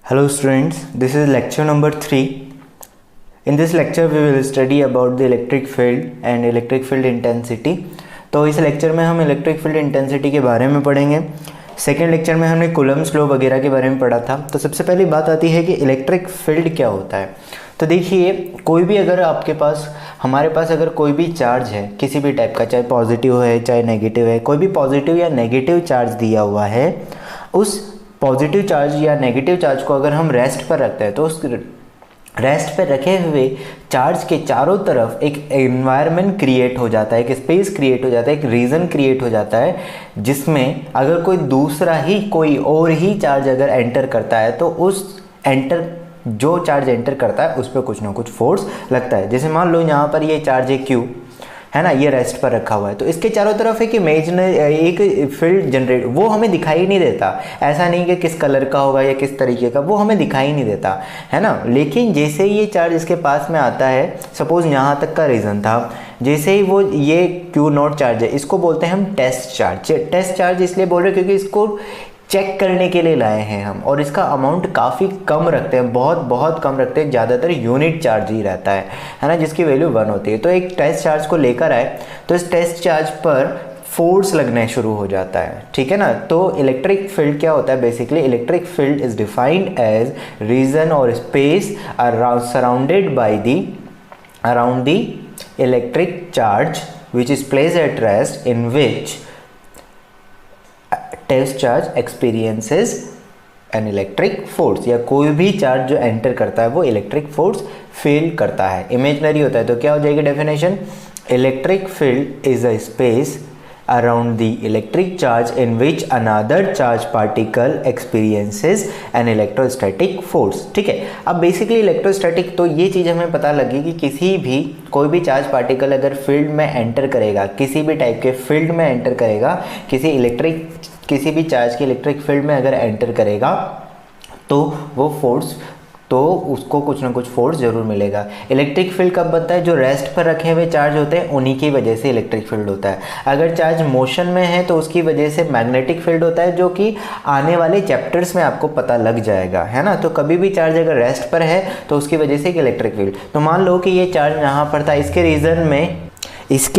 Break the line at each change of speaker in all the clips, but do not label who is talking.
Hello students, this is lecture number 3. In this lecture we will study about the electric field and electric field intensity. तो इस lecture में हम electric field intensity के बारे में पढ़ेंगे। सेकेंड लेक्चर में हमने कूलम्ब्स लॉ वगैरह के बारे में पढ़ा था। तो सबसे पहली बात आती है कि इलेक्ट्रिक फील्ड क्या होता है। तो देखिए, कोई भी अगर आपके पास हमारे पास अगर कोई भी चार्ज है किसी भी टाइप का, चाहे पॉजिटिव है चाहे नेगेटिव है, कोई भी पॉजिटिव या नेगेटिव चार्ज दिया हुआ है, उस पॉजिटिव चार्ज या नेगेटिव चार्ज को अगर हम रेस्ट पर रखते हैं तो उस रेस्ट पर रखे हुए चार्ज के चारों तरफ एक एनवायरनमेंट क्रिएट हो जाता है, एक स्पेस क्रिएट हो जाता है, एक रीजन क्रिएट हो जाता है, जिसमें अगर कोई दूसरा ही कोई और ही चार्ज अगर एंटर करता है तो उस जो चार्ज एंटर करता है उस पर कुछ ना कुछ फोर्स लगता है। जैसे मान लो यहाँ पर ये चार्ज है Q, है ना, ये रेस्ट पर रखा हुआ है, तो इसके चारों तरफ एक इमेजिनरी एक फील्ड जनरेट, वो हमें दिखाई नहीं देता। ऐसा नहीं कि किस कलर का होगा या किस तरीके का, वो हमें दिखाई नहीं देता, है ना। लेकिन जैसे ही ये चार्ज इसके पास में आता है, सपोज यहाँ तक का रीज़न था, जैसे ही वो ये Q0 चार्ज है, इसको बोलते हैं हम टेस्ट चार्ज। टेस्ट चार्ज इसलिए बोल रहे हैं क्योंकि इसको चेक करने के लिए लाए हैं हम, और इसका अमाउंट काफ़ी कम रखते हैं, बहुत कम रखते हैं, ज़्यादातर यूनिट चार्ज ही रहता है ना, जिसकी वैल्यू 1 होती है। तो एक टेस्ट चार्ज को लेकर आए तो इस टेस्ट चार्ज पर फोर्स लगने शुरू हो जाता है, ठीक है ना। तो इलेक्ट्रिक फील्ड क्या होता है? Basically electric field is defined as region और space surrounded by around the electric charge which is placed at rest in which test charge experiences an electric force, या कोई भी चार्ज जो एंटर करता है वो इलेक्ट्रिक फोर्स फील करता है। इमेजिनरी होता है तो क्या हो जाएगी definition? Electric field is a space around the electric charge in which another charge particle experiences an electrostatic force। ठीक है, अब बेसिकली इलेक्ट्रोस्टैटिक, तो ये चीज़ हमें पता लगी कि कोई भी चार्ज पार्टिकल अगर फील्ड में एंटर करेगा, किसी भी टाइप के फील्ड में एंटर करेगा, किसी भी चार्ज के इलेक्ट्रिक फील्ड में अगर एंटर करेगा तो वो फोर्स, तो उसको कुछ ना कुछ फोर्स जरूर मिलेगा। इलेक्ट्रिक फील्ड कब बनता है? जो रेस्ट पर रखे हुए चार्ज होते हैं उन्हीं की वजह से इलेक्ट्रिक फील्ड होता है। अगर चार्ज मोशन में है तो उसकी वजह से मैग्नेटिक फील्ड होता है, जो कि आने वाले चैप्टर्स में आपको पता लग जाएगा, है ना। तो कभी भी चार्ज अगर रेस्ट पर है तो उसकी वजह से एक इलेक्ट्रिक फील्ड। तो मान लो कि ये चार्ज यहाँ पर था, इसके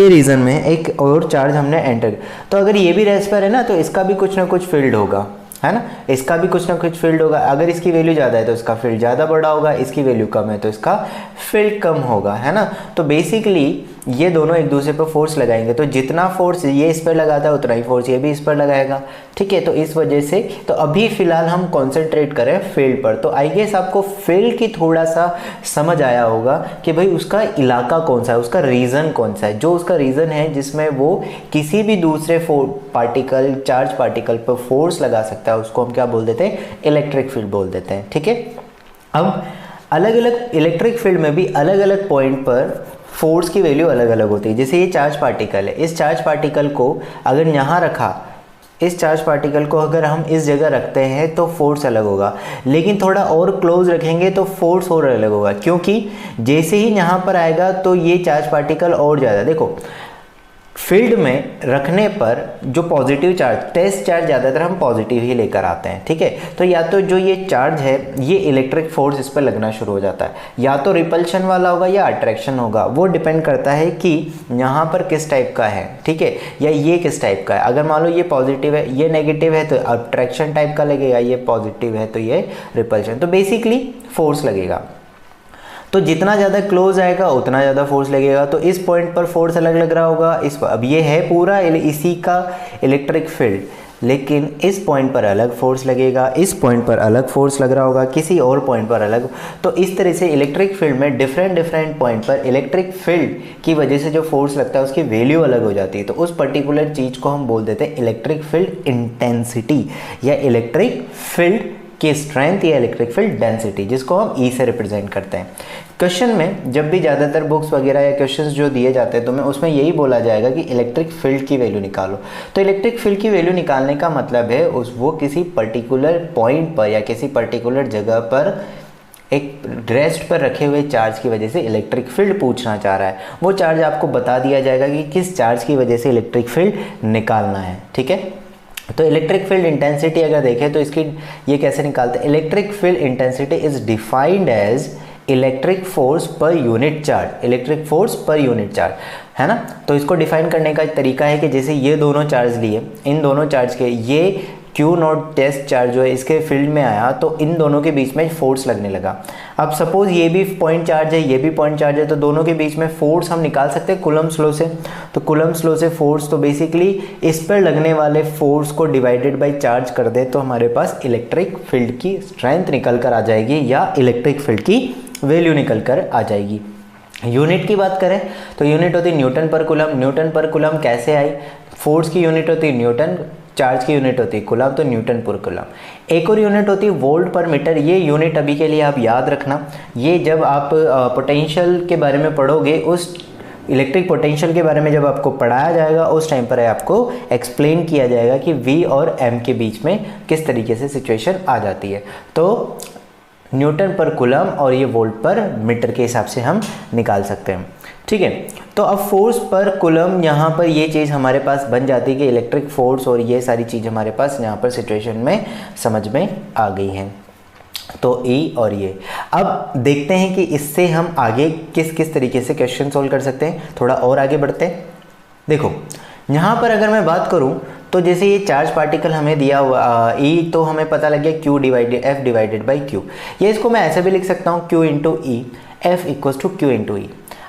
रीजन में एक और चार्ज हमने एंटर, तो अगर ये भी रेस्ट पर है ना तो इसका भी कुछ ना कुछ फील्ड होगा, है ना, इसका भी कुछ ना कुछ फील्ड होगा। अगर इसकी वैल्यू ज़्यादा है तो इसका फील्ड ज़्यादा बड़ा होगा, इसकी वैल्यू कम है तो इसका फील्ड कम होगा, है ना। तो बेसिकली ये दोनों एक दूसरे पर फोर्स लगाएंगे, तो जितना फोर्स ये इस पर लगाता है उतना ही फोर्स ये भी इस पर लगाएगा, ठीक है। तो इस वजह से, तो अभी फिलहाल हम कॉन्सेंट्रेट करें फील्ड पर। तो आई गेस आपको फील्ड की थोड़ा सा समझ आया होगा कि भाई उसका इलाका कौन सा है, उसका रीज़न कौन सा है। जो उसका रीज़न है जिसमें वो किसी भी दूसरे चार्ज पार्टिकल पर फोर्स लगा सकता है, उसको हम क्या बोल देते हैं? इलेक्ट्रिक फील्ड बोल देते हैं, ठीक है। अब अलग अलग इलेक्ट्रिक फील्ड में भी अलग अलग पॉइंट पर फोर्स की वैल्यू अलग अलग होती है। जैसे ये चार्ज पार्टिकल है, इस चार्ज पार्टिकल को अगर यहाँ रखा, इस चार्ज पार्टिकल को अगर हम इस जगह रखते हैं तो फोर्स अलग होगा, लेकिन थोड़ा और क्लोज रखेंगे तो फोर्स और अलग होगा, क्योंकि जैसे ही यहाँ पर आएगा तो ये चार्ज पार्टिकल और ज़्यादा, देखो फील्ड में रखने पर जो पॉजिटिव चार्ज, टेस्ट चार्ज ज़्यादातर हम पॉजिटिव ही लेकर आते हैं, ठीक है। तो या तो जो ये चार्ज है ये इलेक्ट्रिक फोर्स इस पर लगना शुरू हो जाता है, या तो रिपल्शन वाला होगा या अट्रैक्शन होगा, वो डिपेंड करता है कि यहाँ पर किस टाइप का है, ठीक है, या ये किस टाइप का है। अगर मान लो ये पॉजिटिव है, ये नेगेटिव है तो अट्रैक्शन टाइप का लगेगा, ये पॉजिटिव है तो ये रिपल्शन। तो बेसिकली फोर्स लगेगा, तो जितना ज़्यादा क्लोज आएगा उतना ज़्यादा फोर्स लगेगा। तो इस पॉइंट पर फोर्स अलग लग रहा होगा, अब ये है पूरा इसी का इलेक्ट्रिक फील्ड, लेकिन इस पॉइंट पर अलग फोर्स लगेगा, इस पॉइंट पर अलग फोर्स लग रहा होगा, किसी और पॉइंट पर अलग। तो इस तरह से इलेक्ट्रिक फील्ड में डिफरेंट पॉइंट पर इलेक्ट्रिक फील्ड की वजह से जो फोर्स लगता है उसकी वैल्यू अलग हो जाती है। तो उस पर्टिकुलर चीज़ को हम बोल देते हैं इलेक्ट्रिक फील्ड इंटेंसिटी, या इलेक्ट्रिक फील्ड की स्ट्रेंथ, या इलेक्ट्रिक फील्ड डेंसिटी, जिसको हम ई से रिप्रेजेंट करते हैं। क्वेश्चन में जब भी ज़्यादातर बुक्स वगैरह या क्वेश्चंस जो दिए जाते हैं तो उसमें यही बोला जाएगा कि इलेक्ट्रिक फील्ड की वैल्यू निकालो। तो इलेक्ट्रिक फील्ड की वैल्यू निकालने का मतलब है वो किसी पर्टिकुलर पॉइंट पर या किसी पर्टिकुलर जगह पर एक रेस्ट पर रखे हुए चार्ज की वजह से इलेक्ट्रिक फील्ड पूछना चाह रहा है। वो चार्ज आपको बता दिया जाएगा कि किस चार्ज की वजह से इलेक्ट्रिक फील्ड निकालना है, ठीक है। तो इलेक्ट्रिक फील्ड इंटेंसिटी अगर देखें तो इसकी ये कैसे निकालते हैं, electric field intensity is defined as electric force per unit charge, electric force per unit charge, है ना। तो इसको डिफाइन करने का तरीका है कि जैसे ये दोनों चार्ज लिए, इन दोनों चार्ज के ये Q नॉट टेस्ट चार्ज जो है इसके फील्ड में आया तो इन दोनों के बीच में फोर्स लगने लगा। अब सपोज ये भी पॉइंट चार्ज है, ये भी पॉइंट चार्ज है, तो दोनों के बीच में फोर्स हम निकाल सकते हैं कूलम्ब्स लॉ से। तो कूलम्ब्स लॉ से फोर्स, तो बेसिकली इस पर लगने वाले फोर्स को डिवाइडेड बाय चार्ज कर दे तो हमारे पास इलेक्ट्रिक फील्ड की स्ट्रेंथ निकल कर आ जाएगी या इलेक्ट्रिक फील्ड की वैल्यू निकल कर आ जाएगी। यूनिट की बात करें तो यूनिट होती है न्यूटन पर कूलम। न्यूटन पर कूलम कैसे आई, फोर्स की यूनिट होती है न्यूटन, चार्ज की यूनिट होती है कूलम, तो न्यूटन पर कूलम। एक और यूनिट होती है वोल्ट पर मीटर। ये यूनिट अभी के लिए आप याद रखना, ये जब आप पोटेंशियल के बारे में पढ़ोगे, उस इलेक्ट्रिक पोटेंशियल के बारे में जब आपको पढ़ाया जाएगा उस टाइम पर आपको एक्सप्लेन किया जाएगा कि V और M के बीच में किस तरीके से सिचुएशन आ जाती है। तो न्यूटन पर कूलम और ये वोल्ट पर मीटर के हिसाब से हम निकाल सकते हैं, ठीक है। तो अब फोर्स पर कूलम, यहाँ पर ये चीज़ हमारे पास बन जाती है कि इलेक्ट्रिक फोर्स और ये सारी चीज़ हमारे पास यहाँ पर सिचुएशन में समझ में आ गई हैं। तो E और ये अब देखते हैं कि इससे हम आगे किस किस तरीके से क्वेश्चन सोल्व कर सकते हैं। थोड़ा और आगे बढ़ते हैं। देखो यहाँ पर अगर मैं बात करूँ तो जैसे ये चार्ज पार्टिकल हमें दिया हुआ E, तो हमें पता लग गया Q divided F divided by Q। ये इसको मैं ऐसे भी लिख सकता हूँ Q into E, F equals to Q into E।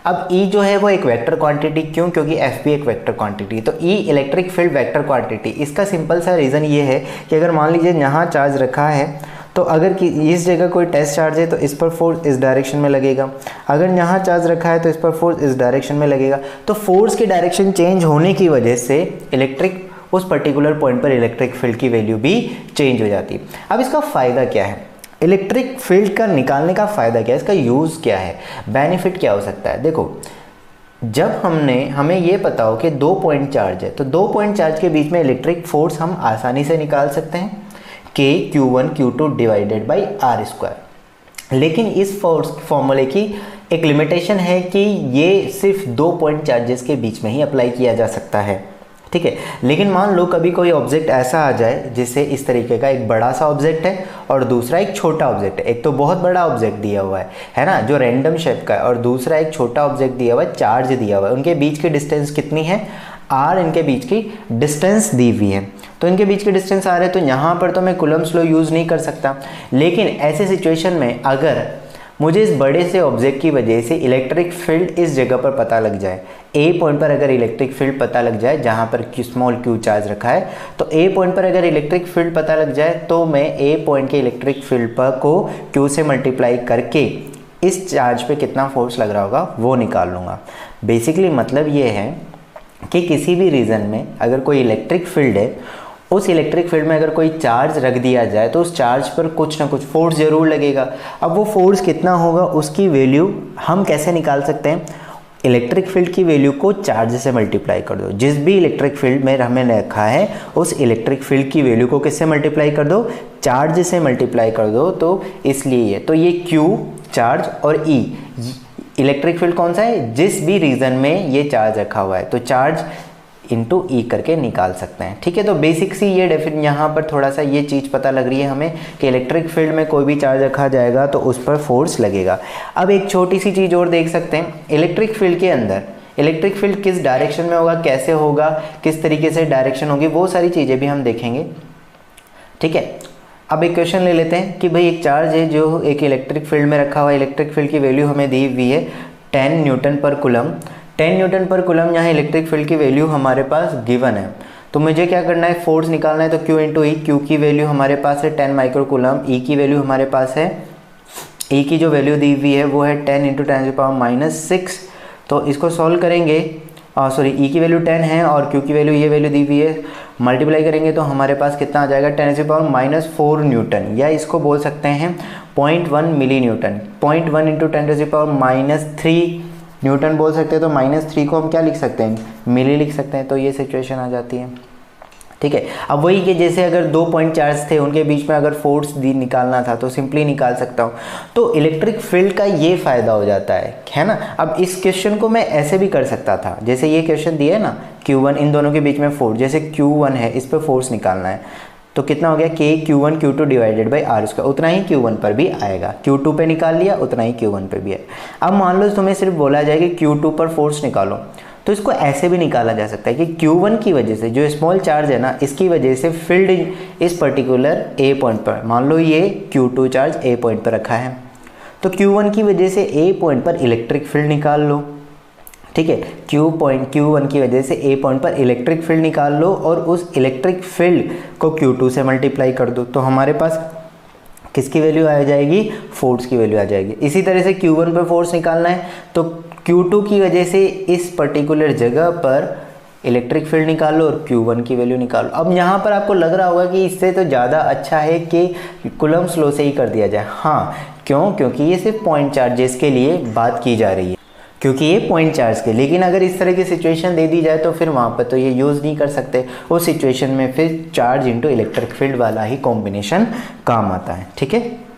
अब E जो है वो एक वेक्टर क्वांटिटी, क्यों, क्योंकि F भी एक वेक्टर क्वांटिटी। तो E electric field vector quantity. इसका सिंपल सा रीज़न ये है कि अगर मान लीजिए यहाँ चार्ज रखा है तो अगर कि इस जगह कोई टेस्ट चार्ज है तो इस पर फोर्स इस डायरेक्शन में लगेगा, अगर यहाँ चार्ज रखा है तो इस पर फोर्स इस डायरेक्शन में लगेगा। तो फोर्स की डायरेक्शन चेंज होने की वजह से इलेक्ट्रिक उस पर्टिकुलर पॉइंट पर इलेक्ट्रिक फील्ड की वैल्यू भी चेंज हो जाती है। अब इसका फ़ायदा क्या है, इलेक्ट्रिक फील्ड का निकालने का फ़ायदा क्या है, इसका यूज़ क्या है, बेनिफिट क्या हो सकता है। देखो जब हमें ये पता हो कि 2 पॉइंट चार्ज है तो 2 पॉइंट चार्ज के बीच में इलेक्ट्रिक फोर्स हम आसानी से निकाल सकते हैं, K Q1 Q2 divided by R square. लेकिन इस फोर्स फॉर्मूले की एक लिमिटेशन है कि ये सिर्फ 2 पॉइंट चार्जेस के बीच में ही अप्लाई किया जा सकता है, ठीक है। लेकिन मान लो कभी कोई ऑब्जेक्ट ऐसा आ जाए जिससे इस तरीके का एक बड़ा सा ऑब्जेक्ट है और दूसरा एक छोटा ऑब्जेक्ट है। एक तो बहुत बड़ा ऑब्जेक्ट दिया हुआ है ना, जो रैंडम शेप का है, और दूसरा एक छोटा ऑब्जेक्ट दिया हुआ है, चार्ज दिया हुआ है। उनके बीच की डिस्टेंस कितनी है, R इनके बीच की डिस्टेंस दी हुई है। तो इनके बीच की डिस्टेंस R है, तो यहाँ पर तो मैं कूलम्ब्स लॉ यूज़ नहीं कर सकता। लेकिन ऐसे सिचुएशन में अगर मुझे इस बड़े से ऑब्जेक्ट की वजह से इलेक्ट्रिक फील्ड इस जगह पर पता लग जाए, A पॉइंट पर अगर इलेक्ट्रिक फील्ड पता लग जाए जहाँ पर स्मॉल q चार्ज रखा है, तो A पॉइंट पर अगर इलेक्ट्रिक फील्ड पता लग जाए तो मैं A पॉइंट के इलेक्ट्रिक फील्ड पर को q से मल्टीप्लाई करके इस चार्ज पे कितना फोर्स लग रहा होगा वो निकाल लूँगा। बेसिकली मतलब ये है कि किसी भी रीजन में अगर कोई इलेक्ट्रिक फील्ड है, उस इलेक्ट्रिक फील्ड में अगर कोई चार्ज रख दिया जाए तो उस चार्ज पर कुछ ना कुछ फोर्स ज़रूर लगेगा। अब वो फोर्स कितना होगा उसकी वैल्यू हम कैसे निकाल सकते हैं, इलेक्ट्रिक फील्ड की वैल्यू को चार्ज से मल्टीप्लाई कर दो। जिस भी इलेक्ट्रिक फील्ड में हमें रखा है उस इलेक्ट्रिक फील्ड की वैल्यू को किससे मल्टीप्लाई कर दो, चार्ज से मल्टीप्लाई कर दो। तो इसलिए ये तो ये Q चार्ज और E इलेक्ट्रिक फील्ड कौन सा है, जिस भी रीजन में ये चार्ज रखा हुआ है, तो चार्ज इंटू E करके निकाल सकते हैं, ठीक है। तो बेसिक सी ये डेफिनेशन यहाँ पर थोड़ा सा ये चीज़ पता लग रही है हमें कि इलेक्ट्रिक फील्ड में कोई भी चार्ज रखा जाएगा तो उस पर फोर्स लगेगा। अब एक छोटी सी चीज़ और देख सकते हैं, इलेक्ट्रिक फील्ड के अंदर इलेक्ट्रिक फील्ड किस डायरेक्शन में होगा, कैसे होगा, किस तरीके से डायरेक्शन होगी, वो सारी चीज़ें भी हम देखेंगे, ठीक है। अब एक क्वेश्चन ले लेते हैं कि भाई एक चार्ज है जो एक इलेक्ट्रिक फील्ड में रखा हुआ है, इलेक्ट्रिक फील्ड की वैल्यू हमें दी हुई है 10 न्यूटन पर कूलम। 10 न्यूटन पर कूलम यहाँ इलेक्ट्रिक फील्ड की वैल्यू हमारे पास गिवन है। तो मुझे क्या करना है, फोर्स निकालना है। तो Q इंटू E, Q की वैल्यू हमारे पास है 10 माइक्रो कूलम, E की वैल्यू हमारे पास है, E की जो वैल्यू दी हुई है वो है 10 इंटू 10⁻⁻⁶। तो इसको सॉल्व करेंगे, सॉरी E की वैल्यू 10 है और Q की वैल्यू ये वैल्यू दी हुई है, मल्टीप्लाई करेंगे तो हमारे पास कितना आ जाएगा 10⁻⁻4 न्यूटन, या इसको बोल सकते हैं 0.1 मिली न्यूटन। 0.1 इंटू 10⁻³ न्यूटन बोल सकते हैं। तो -3 को हम क्या लिख सकते हैं, मिली लिख सकते हैं। तो ये सिचुएशन आ जाती है, ठीक है। अब वही कि जैसे अगर 2 पॉइंट चार्ज थे, उनके बीच में अगर फोर्स निकालना था तो सिंपली निकाल सकता हूँ। तो इलेक्ट्रिक फील्ड का ये फ़ायदा हो जाता है ना। अब इस क्वेश्चन को मैं ऐसे भी कर सकता था, जैसे ये क्वेश्चन दिया है ना Q1, इन दोनों के बीच में फोर्स, जैसे Q1 है, इस पर फोर्स निकालना है, तो कितना हो गया K Q1 Q2 divided by R square, उतना ही Q1 पर भी आएगा। Q2 पे निकाल लिया, उतना ही Q1 पे भी आएगा। अब मान लो तुम्हें सिर्फ बोला जाए कि Q2 पर फोर्स निकालो, तो इसको ऐसे भी निकाला जा सकता है कि Q1 की वजह से, जो स्मॉल चार्ज है ना, इसकी वजह से फील्ड इस पर्टिकुलर A पॉइंट पर, मान लो ये Q2 चार्ज A पॉइंट पर रखा है, तो Q1 की वजह से A पॉइंट पर इलेक्ट्रिक फील्ड निकाल लो, ठीक है। Q1 की वजह से A पॉइंट पर इलेक्ट्रिक फील्ड निकाल लो और उस इलेक्ट्रिक फील्ड को Q2 से मल्टीप्लाई कर दो, तो हमारे पास किसकी वैल्यू आ जाएगी, फोर्स की वैल्यू आ जाएगी। इसी तरह से Q1 पर फोर्स निकालना है तो Q2 की वजह से इस पर्टिकुलर जगह पर इलेक्ट्रिक फील्ड निकालो और Q1 की वैल्यू निकालो। अब यहाँ पर आपको लग रहा होगा कि इससे तो ज़्यादा अच्छा है कि कूलम्ब्स लॉ से ही कर दिया जाए। हाँ, क्यों? क्योंकि ये सिर्फ पॉइंट चार्जेस के लिए बात की जा रही है, क्योंकि ये पॉइंट चार्ज के। लेकिन अगर इस तरह की सिचुएशन दे दी जाए तो फिर वहाँ पर तो ये यूज़ नहीं कर सकते। उस सिचुएशन में फिर चार्ज इनटू इलेक्ट्रिक फील्ड वाला ही कॉम्बिनेशन काम आता है, ठीक है।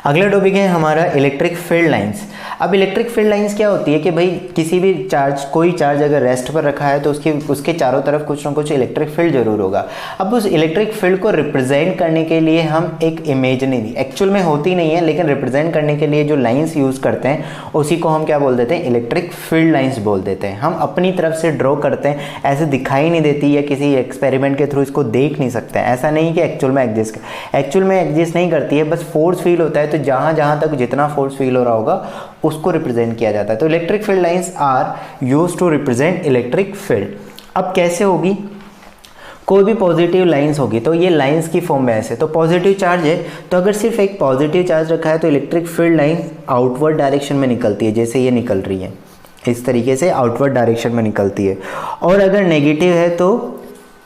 अगला टॉपिक है हमारा इलेक्ट्रिक फील्ड लाइंस। अब इलेक्ट्रिक फील्ड लाइंस क्या होती है कि भाई किसी भी चार्ज, कोई चार्ज अगर रेस्ट पर रखा है तो उसके चारों तरफ कुछ ना कुछ इलेक्ट्रिक फील्ड जरूर होगा। अब उस इलेक्ट्रिक फील्ड को रिप्रेजेंट करने के लिए हम एक इमेजिनरी, एक्चुअल में होती नहीं है लेकिन रिप्रेजेंट करने के लिए जो लाइन्स यूज़ करते हैं उसी को हम क्या बोल देते हैं, इलेक्ट्रिक फील्ड लाइन्स बोल देते हैं। हम अपनी तरफ से ड्रॉ करते हैं, ऐसे दिखाई नहीं देती या किसी एक्सपेरिमेंट के थ्रू इसको देख नहीं सकते हैं। ऐसा नहीं कि एक्चुअल में एग्जिस्ट नहीं करती है, बस फोर्स फील होता है, तो जहाँ तक जितना फोर्स फील हो रहा होगा उसको रिप्रेजेंट किया जाता है। तो electric field lines are used to represent electric field. अब कैसे होगी, कोई भी पॉजिटिव लाइंस होगी तो ये लाइंस की फॉर्म में ऐसे, तो पॉजिटिव चार्ज है तो अगर सिर्फ एक पॉजिटिव चार्ज रखा है तो electric field line outward direction में निकलती है, जैसे ये निकल रही है इस तरीके से आउटवर्ड डायरेक्शन में निकलती है। और अगर नेगेटिव है तो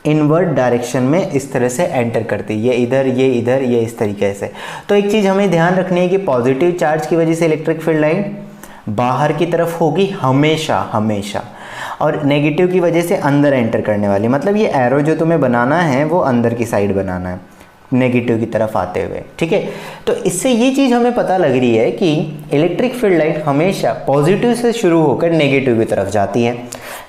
इनवर्ड डायरेक्शन में इस तरह से एंटर करती है, ये इधर ये इस तरीके से। तो एक चीज़ हमें ध्यान रखनी है कि पॉजिटिव चार्ज की वजह से इलेक्ट्रिक फील्ड लाइन बाहर की तरफ होगी हमेशा, और नेगेटिव की वजह से अंदर एंटर करने वाली, मतलब ये एरो जो तुम्हें बनाना है वो अंदर की साइड बनाना है, नेगेटिव की तरफ आते हुए, ठीक है। तो इससे ये चीज़ हमें पता लग रही है कि इलेक्ट्रिक फील्ड लाइन हमेशा पॉजिटिव से शुरू होकर नेगेटिव की तरफ जाती है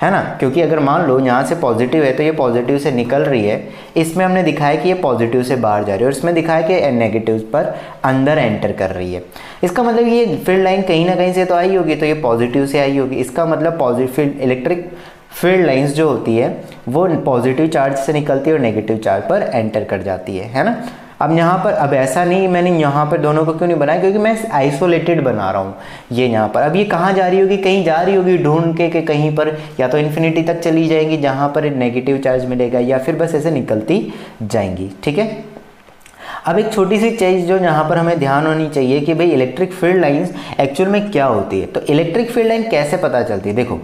ना। क्योंकि अगर मान लो यहाँ से पॉजिटिव है तो ये पॉजिटिव से निकल रही है, इसमें हमने दिखाया कि ये पॉजिटिव से बाहर जा रही है और इसमें दिखाया कि नेगेटिव पर अंदर एंटर कर रही है। इसका मतलब ये फील्ड लाइन कहीं ना कहीं से तो आई होगी, तो ये पॉजिटिव से आई होगी। इसका मतलब पॉजिटिव इलेक्ट्रिक फील्ड लाइंस जो होती है वो पॉजिटिव चार्ज से निकलती है और नेगेटिव चार्ज पर एंटर कर जाती है ना। अब यहाँ पर, अब ऐसा नहीं, मैंने यहाँ पर दोनों को क्यों नहीं बनाया, क्योंकि मैं आइसोलेटेड बना रहा हूँ ये यहाँ पर। अब ये कहाँ जा रही होगी, कहीं जा रही होगी ढूंढ के कहीं पर, या तो इन्फिनिटी तक चली जाएंगी जहाँ पर नेगेटिव चार्ज मिलेगा, या फिर बस ऐसे निकलती जाएंगी, ठीक है। अब एक छोटी सी चीज़ जो यहाँ पर हमें ध्यान होनी चाहिए कि भाई इलेक्ट्रिक फील्ड लाइंस एक्चुअल में क्या होती है। तो इलेक्ट्रिक फील्ड लाइन कैसे पता चलती है, देखो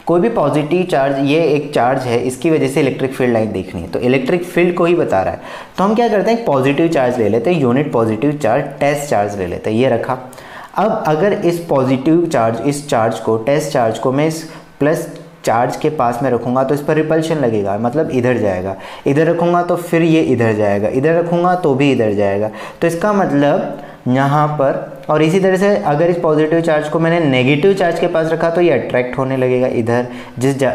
कोई भी पॉजिटिव चार्ज, ये एक चार्ज है, इसकी वजह से इलेक्ट्रिक फील्ड लाइन देखनी है, तो इलेक्ट्रिक फील्ड को ही बता रहा है। तो हम क्या करते हैं, पॉजिटिव चार्ज ले लेते हैं, unit positive charge, test charge ले लेते हैं, ये रखा। अब अगर इस पॉजिटिव चार्ज, इस चार्ज को, टेस्ट चार्ज को मैं इस प्लस चार्ज के पास में रखूँगा तो इस पर रिपल्शन लगेगा, मतलब इधर जाएगा, इधर रखूँगा तो फिर ये इधर जाएगा, इधर रखूँगा तो भी इधर जाएगा। तो इसका मतलब यहाँ पर, और इसी तरह से अगर इस पॉजिटिव चार्ज को मैंने नेगेटिव चार्ज के पास रखा तो ये अट्रैक्ट होने लगेगा, इधर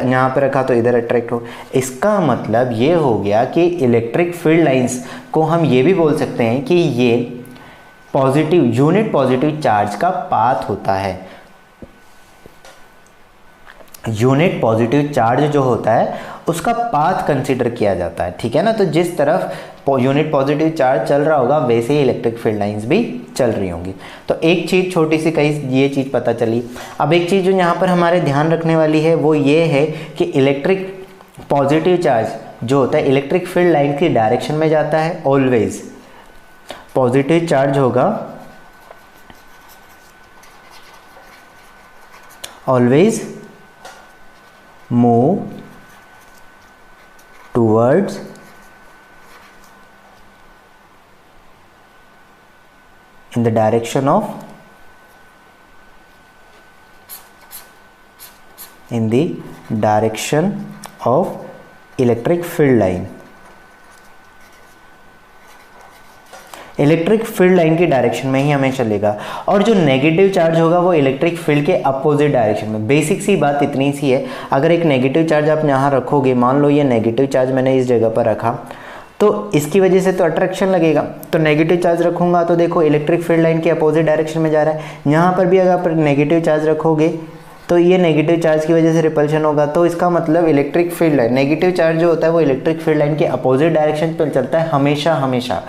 यहाँ पर रखा तो इधर अट्रैक्ट हो। इसका मतलब ये हो गया कि इलेक्ट्रिक फील्ड लाइंस को हम ये भी बोल सकते हैं कि ये पॉजिटिव, यूनिट पॉजिटिव चार्ज का पाथ होता है। यूनिट पॉजिटिव चार्ज जो होता है उसका पाथ कंसीडर किया जाता है, ठीक है ना। तो जिस तरफ यूनिट पॉजिटिव चार्ज चल रहा होगा वैसे ही इलेक्ट्रिक फील्ड लाइंस भी चल रही होंगी। तो एक चीज़ छोटी सी कहीं ये चीज़ पता चली। अब एक चीज़ जो यहाँ पर हमारे ध्यान रखने वाली है वो ये है कि इलेक्ट्रिक पॉजिटिव चार्ज जो होता है इलेक्ट्रिक फील्ड लाइन की डायरेक्शन में जाता है ऑलवेज। पॉजिटिव चार्ज होगा always move towards in the direction of electric field line। Electric field line की डायरेक्शन में ही हमें चलेगा, और जो नेगेटिव चार्ज होगा वो इलेक्ट्रिक फील्ड के अपोजिट डायरेक्शन में। बेसिक सी बात इतनी सी है, अगर एक नेगेटिव चार्ज आप यहाँ रखोगे, मान लो ये नेगेटिव चार्ज मैंने इस जगह पर रखा, तो इसकी वजह से तो अट्रैक्शन लगेगा, तो नेगेटिव चार्ज रखूंगा तो देखो इलेक्ट्रिक फील्ड लाइन के अपोजिट डायरेक्शन में जा रहा है। यहाँ पर भी अगर आप नेगेटिव चार्ज रखोगे तो ये नेगेटिव चार्ज की वजह से रिपल्शन होगा, तो इसका मतलब electric field line, negative charge जो होता है वो इलेक्ट्रिक फील्ड लाइन के अपोजिट डायरेक्शन पर चलता है हमेशा हमेशा,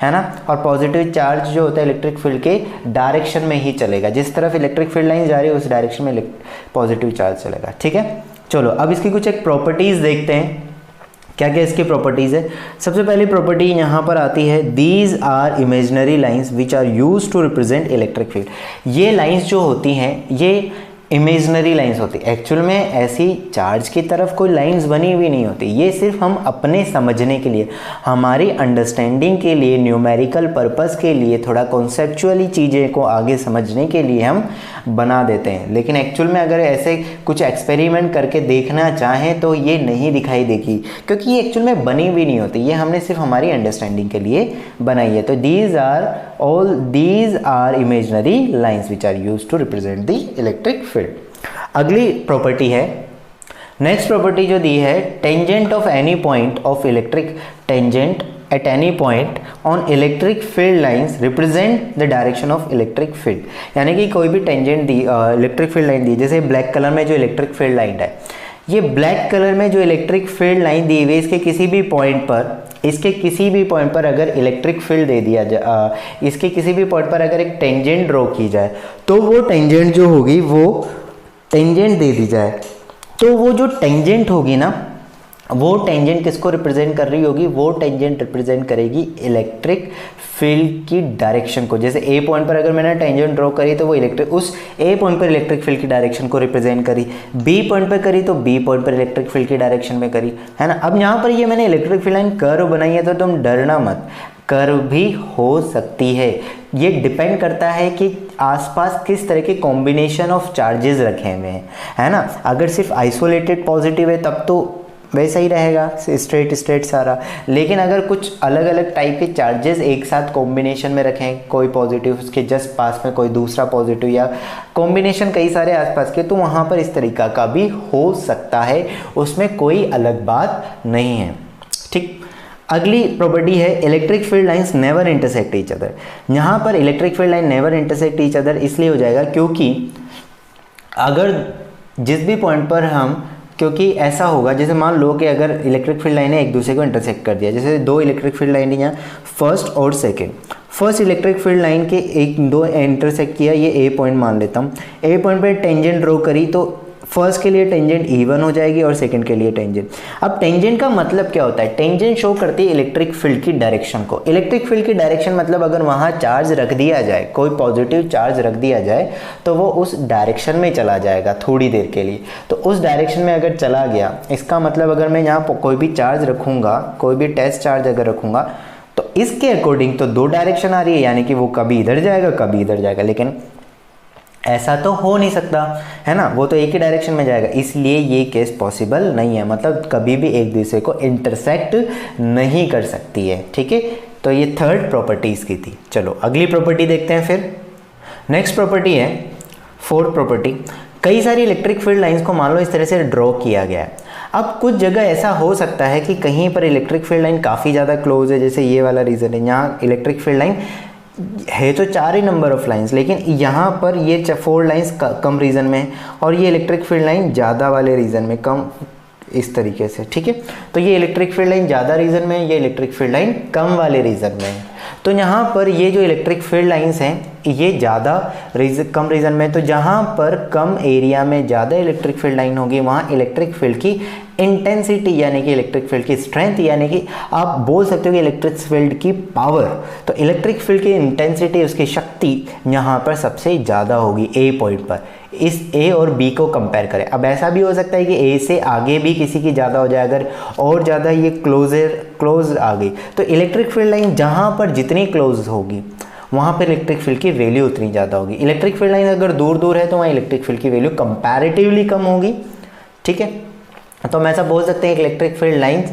है ना। और पॉजिटिव चार्ज जो होता है इलेक्ट्रिक फील्ड के डायरेक्शन में ही चलेगा, जिस तरफ इलेक्ट्रिक फील्ड लाइन जा रही है उस डायरेक्शन में पॉजिटिव चार्ज चलेगा, ठीक है। चलो अब इसकी कुछ एक प्रॉपर्टीज़ देखते हैं, क्या क्या इसकी प्रॉपर्टीज़ है। सबसे पहली प्रॉपर्टी यहाँ पर आती है, these are imaginary lines which are use to represent electric field. ये लाइंस जो होती हैं ये इमेजिनरी लाइंस होती है, एक्चुअल में ऐसी चार्ज की तरफ कोई लाइंस बनी हुई नहीं होती, ये सिर्फ हम अपने समझने के लिए, हमारी अंडरस्टैंडिंग के लिए, न्यूमेरिकल पर्पस के लिए, थोड़ा कॉन्सेप्चुअली चीज़ें को आगे समझने के लिए हम बना देते हैं। लेकिन एक्चुअल में अगर ऐसे कुछ एक्सपेरिमेंट करके देखना चाहें तो ये नहीं दिखाई देगी, क्योंकि ये एक्चुअल में बनी हुई नहीं होती, ये हमने सिर्फ हमारी अंडरस्टैंडिंग के लिए बनाई है। तो these are imaginary lines which are use to represent the electric field. अगली प्रॉपर्टी है, नेक्स्ट प्रॉपर्टी जो दी है, tangent of any point of electric, tangent at any point on electric field lines represent the direction of electric field। यानी कि कोई भी tangent दी, electric field line दी, जैसे ब्लैक कलर में जो इलेक्ट्रिक फील्ड लाइन है, ये ब्लैक कलर में जो इलेक्ट्रिक फील्ड लाइन दी हुई है, इसके किसी भी पॉइंट पर अगर इलेक्ट्रिक फील्ड दे दिया जाए, इसके किसी भी पॉइंट पर अगर एक टेंजेंट ड्रॉ की जाए, तो वो टेंजेंट जो होगी वो टेंजेंट दे दी जाए, तो वो जो टेंजेंट होगी ना, वो टेंजेंट किसको रिप्रेजेंट कर रही होगी, वो टेंजेंट रिप्रेजेंट करेगी इलेक्ट्रिक फील्ड की डायरेक्शन को। जैसे ए पॉइंट पर अगर मैंने टेंजेंट ड्रॉ करी तो वो उस ए पॉइंट पर इलेक्ट्रिक फील्ड की डायरेक्शन को रिप्रेजेंट करी, बी पॉइंट पर करी तो बी पॉइंट पर इलेक्ट्रिक फील्ड की डायरेक्शन में करी, है ना। अब यहाँ पर ये मैंने इलेक्ट्रिक फील्ड लाइन कर्व बनाई है, तो तुम डरना मत, कर्व भी हो सकती है। ये डिपेंड करता है कि आसपास किस तरह के कॉम्बिनेशन ऑफ चार्जेस रखे हुए हैं, है ना। अगर सिर्फ आइसोलेटेड पॉजिटिव है तब तो वैसा ही रहेगा, स्ट्रेट सारा, लेकिन अगर कुछ अलग अलग टाइप के चार्जेस एक साथ कॉम्बिनेशन में रखें, कोई पॉजिटिव उसके जस्ट पास में कोई दूसरा पॉजिटिव, या कॉम्बिनेशन कई सारे आसपास के, तो वहाँ पर इस तरीका का भी हो सकता है, उसमें कोई अलग बात नहीं है, ठीक। अगली प्रॉपर्टी है, electric field lines never intersect each other. यहाँ पर electric field line never intersect each other इसलिए हो जाएगा क्योंकि अगर जिस भी पॉइंट पर हम, क्योंकि ऐसा होगा, जैसे मान लो कि अगर इलेक्ट्रिक फील्ड लाइन ने एक दूसरे को इंटरसेक्ट कर दिया, जैसे दो इलेक्ट्रिक फील्ड लाइन यहाँ फर्स्ट और second, first electric field line के दो इंटरसेक्ट किया, ये ए पॉइंट मान लेता हूँ, ए पॉइंट पर टेंजेंट ड्रॉ करी तो फर्स्ट के लिए टेंजेंट E1 हो जाएगी और सेकंड के लिए टेंजेंट। अब टेंजेंट का मतलब क्या होता है, टेंजेंट शो करती है इलेक्ट्रिक फील्ड की डायरेक्शन को। इलेक्ट्रिक फील्ड की डायरेक्शन मतलब अगर वहाँ चार्ज रख दिया जाए, कोई पॉजिटिव चार्ज रख दिया जाए, तो वो उस डायरेक्शन में चला जाएगा थोड़ी देर के लिए। तो उस डायरेक्शन में अगर चला गया, इसका मतलब अगर मैं यहाँ कोई भी चार्ज रखूँगा, कोई भी टेस्ट चार्ज अगर रखूँगा, तो इसके अकॉर्डिंग तो दो डायरेक्शन आ रही है, यानी कि वो कभी इधर जाएगा कभी इधर जाएगा, लेकिन ऐसा तो हो नहीं सकता, है ना, वो तो एक ही डायरेक्शन में जाएगा, इसलिए ये केस पॉसिबल नहीं है, मतलब कभी भी एक दूसरे को इंटरसेक्ट नहीं कर सकती है, ठीक है। तो ये थर्ड प्रॉपर्टी इसकी थी। चलो अगली प्रॉपर्टी देखते हैं फिर। नेक्स्ट प्रॉपर्टी है फोर्थ प्रॉपर्टी, कई सारी इलेक्ट्रिक फील्ड लाइंस को मान लो इस तरह से ड्रॉ किया गया है। अब कुछ जगह ऐसा हो सकता है कि कहीं पर इलेक्ट्रिक फील्ड लाइन काफ़ी ज़्यादा क्लोज है, जैसे ये वाला रीजन है, यहाँ इलेक्ट्रिक फील्ड लाइन है तो 4 ही नंबर ऑफ लाइंस, लेकिन यहाँ पर ये 4 लाइंस कम रीजन में है और ये इलेक्ट्रिक फील्ड लाइन ज़्यादा वाले रीजन में, कम इस तरीके से, ठीक है। तो ये इलेक्ट्रिक फील्ड लाइन ज़्यादा रीजन में है, ये इलेक्ट्रिक फील्ड लाइन कम वाले रीजन में है। तो यहाँ पर ये जो इलेक्ट्रिक फील्ड लाइंस हैं ये ज़्यादा कम रीजन में, तो जहाँ पर कम एरिया में ज़्यादा इलेक्ट्रिक फील्ड लाइन होगी वहाँ इलेक्ट्रिक फील्ड की इंटेंसिटी यानी कि इलेक्ट्रिक फील्ड की स्ट्रेंथ, यानी कि आप बोल सकते हो कि इलेक्ट्रिक फील्ड की पावर, तो इलेक्ट्रिक फील्ड की इंटेंसिटी, उसकी शक्ति यहाँ पर सबसे ज़्यादा होगी ए पॉइंट पर। इस ए और बी को कंपेयर करें, अब ऐसा भी हो सकता है कि ए से आगे भी किसी की ज़्यादा हो जाए, अगर और ज़्यादा ये क्लोज आ गई, तो इलेक्ट्रिक फील्ड लाइन जहाँ पर जितनी क्लोज होगी वहाँ पर इलेक्ट्रिक फील्ड की वैल्यू उतनी ज़्यादा होगी। इलेक्ट्रिक फील्ड लाइन अगर दूर दूर है तो वहाँ इलेक्ट्रिक फील्ड की वैल्यू कंपैरेटिवली कम होगी, ठीक है। तो हम ऐसा बोल सकते हैं कि इलेक्ट्रिक फील्ड लाइंस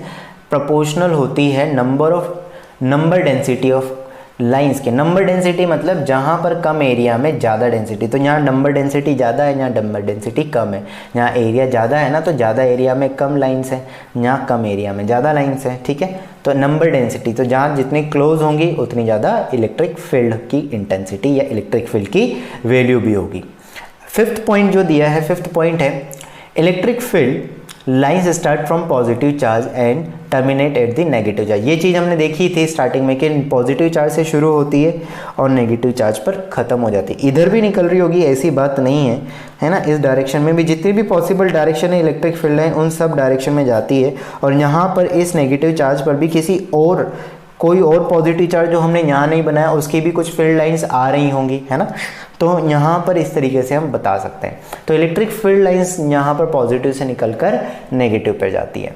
प्रोपोर्शनल होती है नंबर डेंसिटी ऑफ लाइंस के नंबर डेंसिटी मतलब जहाँ पर कम एरिया में ज़्यादा डेंसिटी, तो यहाँ नंबर डेंसिटी ज़्यादा है, यहाँ नंबर डेंसिटी कम है। यहाँ एरिया ज़्यादा है ना, तो ज़्यादा एरिया में कम लाइंस है, यहाँ कम एरिया में ज़्यादा लाइंस है, ठीक है। तो नंबर डेंसिटी, तो जहाँ जितनी क्लोज होंगी उतनी ज़्यादा इलेक्ट्रिक फील्ड की इंटेंसिटी या इलेक्ट्रिक फील्ड की वैल्यू भी होगी। फिफ्थ पॉइंट जो दिया है, फिफ्थ पॉइंट है electric field lines start from positive charge and terminate at the negative charge. ये चीज़ हमने देखी थी स्टार्टिंग में कि पॉजिटिव चार्ज से शुरू होती है और नेगेटिव चार्ज पर ख़त्म हो जाती है। इधर भी निकल रही होगी, ऐसी बात नहीं है, है ना। इस डायरेक्शन में भी जितनी भी पॉसिबल डायरेक्शन है इलेक्ट्रिक फील्ड है उन सब डायरेक्शन में जाती है। और यहाँ पर इस नेगेटिव चार्ज पर भी किसी और कोई और पॉजिटिव चार्ज जो हमने यहाँ नहीं बनाया उसकी भी कुछ फील्ड लाइंस आ रही होंगी, है ना। तो यहाँ पर इस तरीके से हम बता सकते हैं। तो इलेक्ट्रिक फील्ड लाइंस यहाँ पर पॉजिटिव से निकलकर नेगेटिव पर जाती है।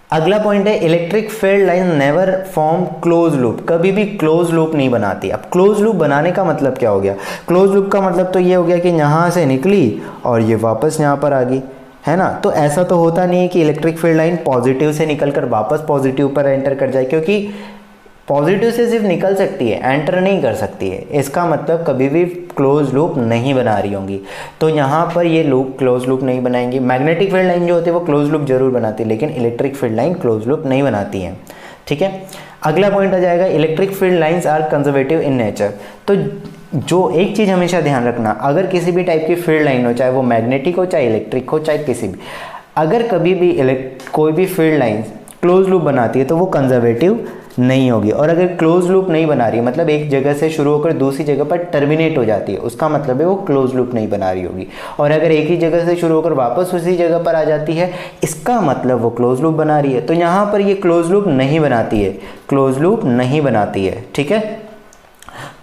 अगला पॉइंट है electric field line never form close loop, कभी भी क्लोज लूप नहीं बनाती। अब क्लोज लूप बनाने का मतलब क्या हो गया? क्लोज लूप का मतलब तो ये हो गया कि यहाँ से निकली और ये वापस यहाँ पर आ गई, है ना। तो ऐसा तो होता नहीं है कि इलेक्ट्रिक फील्ड लाइन पॉजिटिव से निकलकर वापस पॉजिटिव पर एंटर कर जाए, क्योंकि पॉजिटिव से सिर्फ निकल सकती है, एंटर नहीं कर सकती है। इसका मतलब कभी भी क्लोज लूप नहीं बना रही होंगी। तो यहाँ पर ये लूप क्लोज लूप नहीं बनाएंगी। मैग्नेटिक फील्ड लाइन जो होती है वो क्लोज लूप जरूर बनाती है, लेकिन electric field line close loop नहीं बनाती है, ठीक है। अगला पॉइंट आ जाएगा electric field lines are conservative in nature. तो जो एक चीज़ हमेशा ध्यान रखना, अगर किसी भी टाइप की फील्ड लाइन हो, चाहे वो मैग्नेटिक हो, चाहे इलेक्ट्रिक हो, चाहे किसी भी, अगर कभी भी कोई भी फील्ड लाइन क्लोज लूप बनाती है तो वो कंजर्वेटिव नहीं होगी। और अगर क्लोज लूप नहीं बना रही है, मतलब एक जगह से शुरू होकर दूसरी जगह पर टर्मिनेट हो जाती है, उसका मतलब है वो क्लोज लूप नहीं बना रही होगी। और अगर एक ही जगह से शुरू होकर वापस उसी जगह पर आ जाती है, इसका मतलब वो क्लोज लूप बना रही है। तो यहाँ पर ये क्लोज लूप नहीं बनाती है, क्लोज लूप नहीं बनाती है, ठीक है।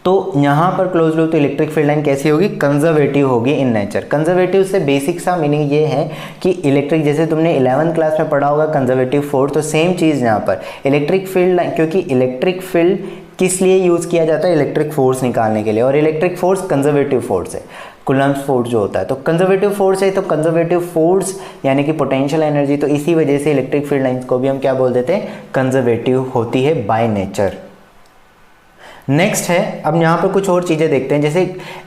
तो यहाँ पर क्लोज लूप तो इलेक्ट्रिक फील्ड लाइन कैसी होगी? कंजर्वेटिव होगी इन नेचर। कंजर्वेटिव से बेसिक सा मीनिंग ये है कि इलेक्ट्रिक, जैसे तुमने 11th क्लास में पढ़ा होगा कंजर्वेटिव फोर्स, तो सेम चीज़ यहाँ पर इलेक्ट्रिक फील्ड लाइन, क्योंकि इलेक्ट्रिक फील्ड किस लिए यूज़ किया जाता है? इलेक्ट्रिक फोर्स निकालने के लिए, और इलेक्ट्रिक फोर्स कंजर्वेटिव फोर्स है, कूलम्ब्स फोर्स जो होता है। तो कंजर्वेटिव फोर्स है, तो कंजर्वेटिव फोर्स यानी कि पोटेंशियल एनर्जी, तो इसी वजह से इलेक्ट्रिक फील्ड लाइन्स को भी हम क्या बोल देते हैं? कंजर्वेटिव होती है बाय नेचर। नेक्स्ट है, अब यहाँ पर कुछ और चीज़ें देखते हैं। जैसे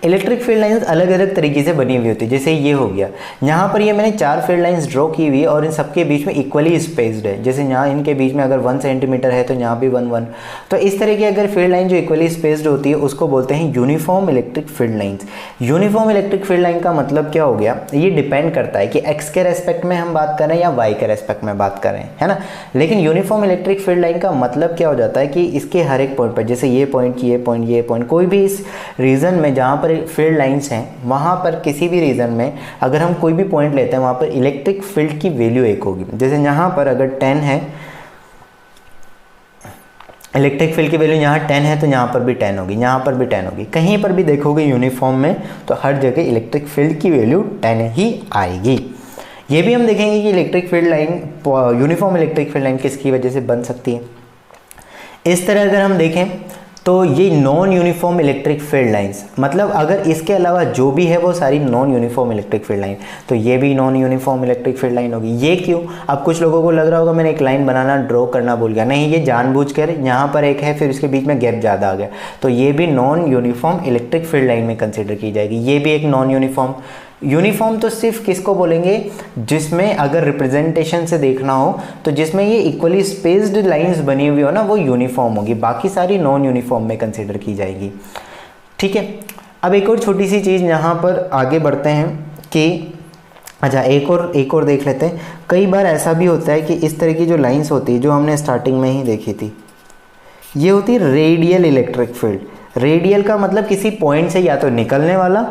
इलेक्ट्रिक फील्ड लाइंस अलग अलग तरीके से बनी हुई होती है। जैसे ये हो गया, यहाँ पर ये मैंने 4 फील्ड लाइंस ड्रॉ की हुई है और इन सबके बीच में इक्वली स्पेस्ड है। जैसे यहाँ इनके बीच में अगर 1 सेंटीमीटर है तो यहाँ भी 1 तो इस तरह की अगर फील्ड लाइन जो इक्वली स्पेस्ड होती है उसको बोलते हैं uniform electric field lines. Uniform electric field line का मतलब क्या हो गया? ये डिपेंड करता है कि एक्स के रेस्पेक्ट में हम बात करें या वाई के रेस्पेक्ट में बात करें, है ना। लेकिन यूनिफॉर्म इलेक्ट्रिक फील्ड लाइन का मतलब क्या हो जाता है कि इसके हर एक पॉइंट पर, जैसे ये पॉइंट की ये पॉइंट, ये पॉइंट, कोई भी इस रीजन में जहाँ पर फील्ड लाइंस हैं वहाँ पर किसी भी रीजन में अगर हम कोई भी पॉइंट लेते हैं वहाँ पर इलेक्ट्रिक फील्ड की वैल्यू एक होगी। जैसे यहाँ पर अगर 10 है, इलेक्ट्रिक फील्ड की वैल्यू यहाँ 10 है तो यहाँ पर भी 10 होगी, यहाँ पर भी 10 होगी। कहीं पर भी देखोगे यूनिफॉर्म में तो हर जगह इलेक्ट्रिक फील्ड की वैल्यू 10 ही आएगी। ये भी हम देखेंगे कि electric field line, uniform electric field line किसकी वजह से बन सकती है। इस तरह अगर हम देखें तो ये non uniform electric field lines, मतलब अगर इसके अलावा जो भी है वो सारी non uniform electric field line, तो ये भी non uniform electric field line होगी। ये क्यों? अब कुछ लोगों को लग रहा होगा मैंने एक लाइन बनाना ड्रॉ करना भूल गया। नहीं, ये जानबूझकर यहाँ पर एक है फिर इसके बीच में गैप ज़्यादा आ गया, तो ये भी non uniform electric field line में कंसिडर की जाएगी। ये भी एक नॉन यूनिफॉर्म तो सिर्फ किसको बोलेंगे? जिसमें अगर रिप्रेजेंटेशन से देखना हो तो जिसमें ये इक्वली स्पेस्ड लाइंस बनी हुई हो ना, वो यूनिफॉर्म होगी। बाकी सारी नॉन यूनिफॉर्म में कंसिडर की जाएगी, ठीक है। अब एक और छोटी सी चीज़ यहाँ पर आगे बढ़ते हैं कि अच्छा एक और देख लेते हैं। कई बार ऐसा भी होता है कि इस तरह की जो लाइंस होती है जो हमने स्टार्टिंग में ही देखी थी, ये होती है रेडियल इलेक्ट्रिक फील्ड। रेडियल का मतलब किसी पॉइंट से या तो निकलने वाला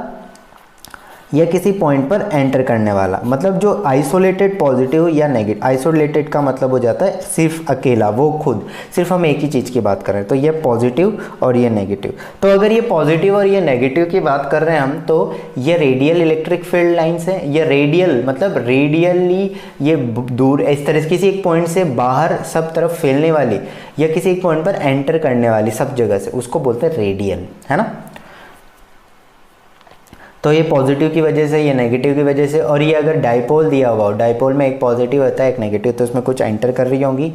या किसी पॉइंट पर एंटर करने वाला, मतलब जो आइसोलेटेड पॉजिटिव या नेगेटिव। आइसोलेटेड का मतलब हो जाता है सिर्फ अकेला, वो खुद, सिर्फ हम एक ही चीज़ की बात कर रहे हैं, तो ये पॉजिटिव और ये नेगेटिव। तो अगर ये पॉजिटिव और ये नेगेटिव की बात कर रहे हैं हम, तो ये रेडियल इलेक्ट्रिक फील्ड लाइंस है। ये रेडियल मतलब रेडियली ये दूर इस तरह से किसी एक पॉइंट से बाहर सब तरफ फैलने वाली या किसी एक पॉइंट पर एंटर करने वाली सब जगह से, उसको बोलते हैं रेडियल, है ना। तो ये पॉजिटिव की वजह से, ये नेगेटिव की वजह से, और ये अगर डाइपोल दिया हुआ हो, डाइपोल में एक पॉजिटिव होता है एक नेगेटिव, तो उसमें कुछ एंटर कर रही होंगी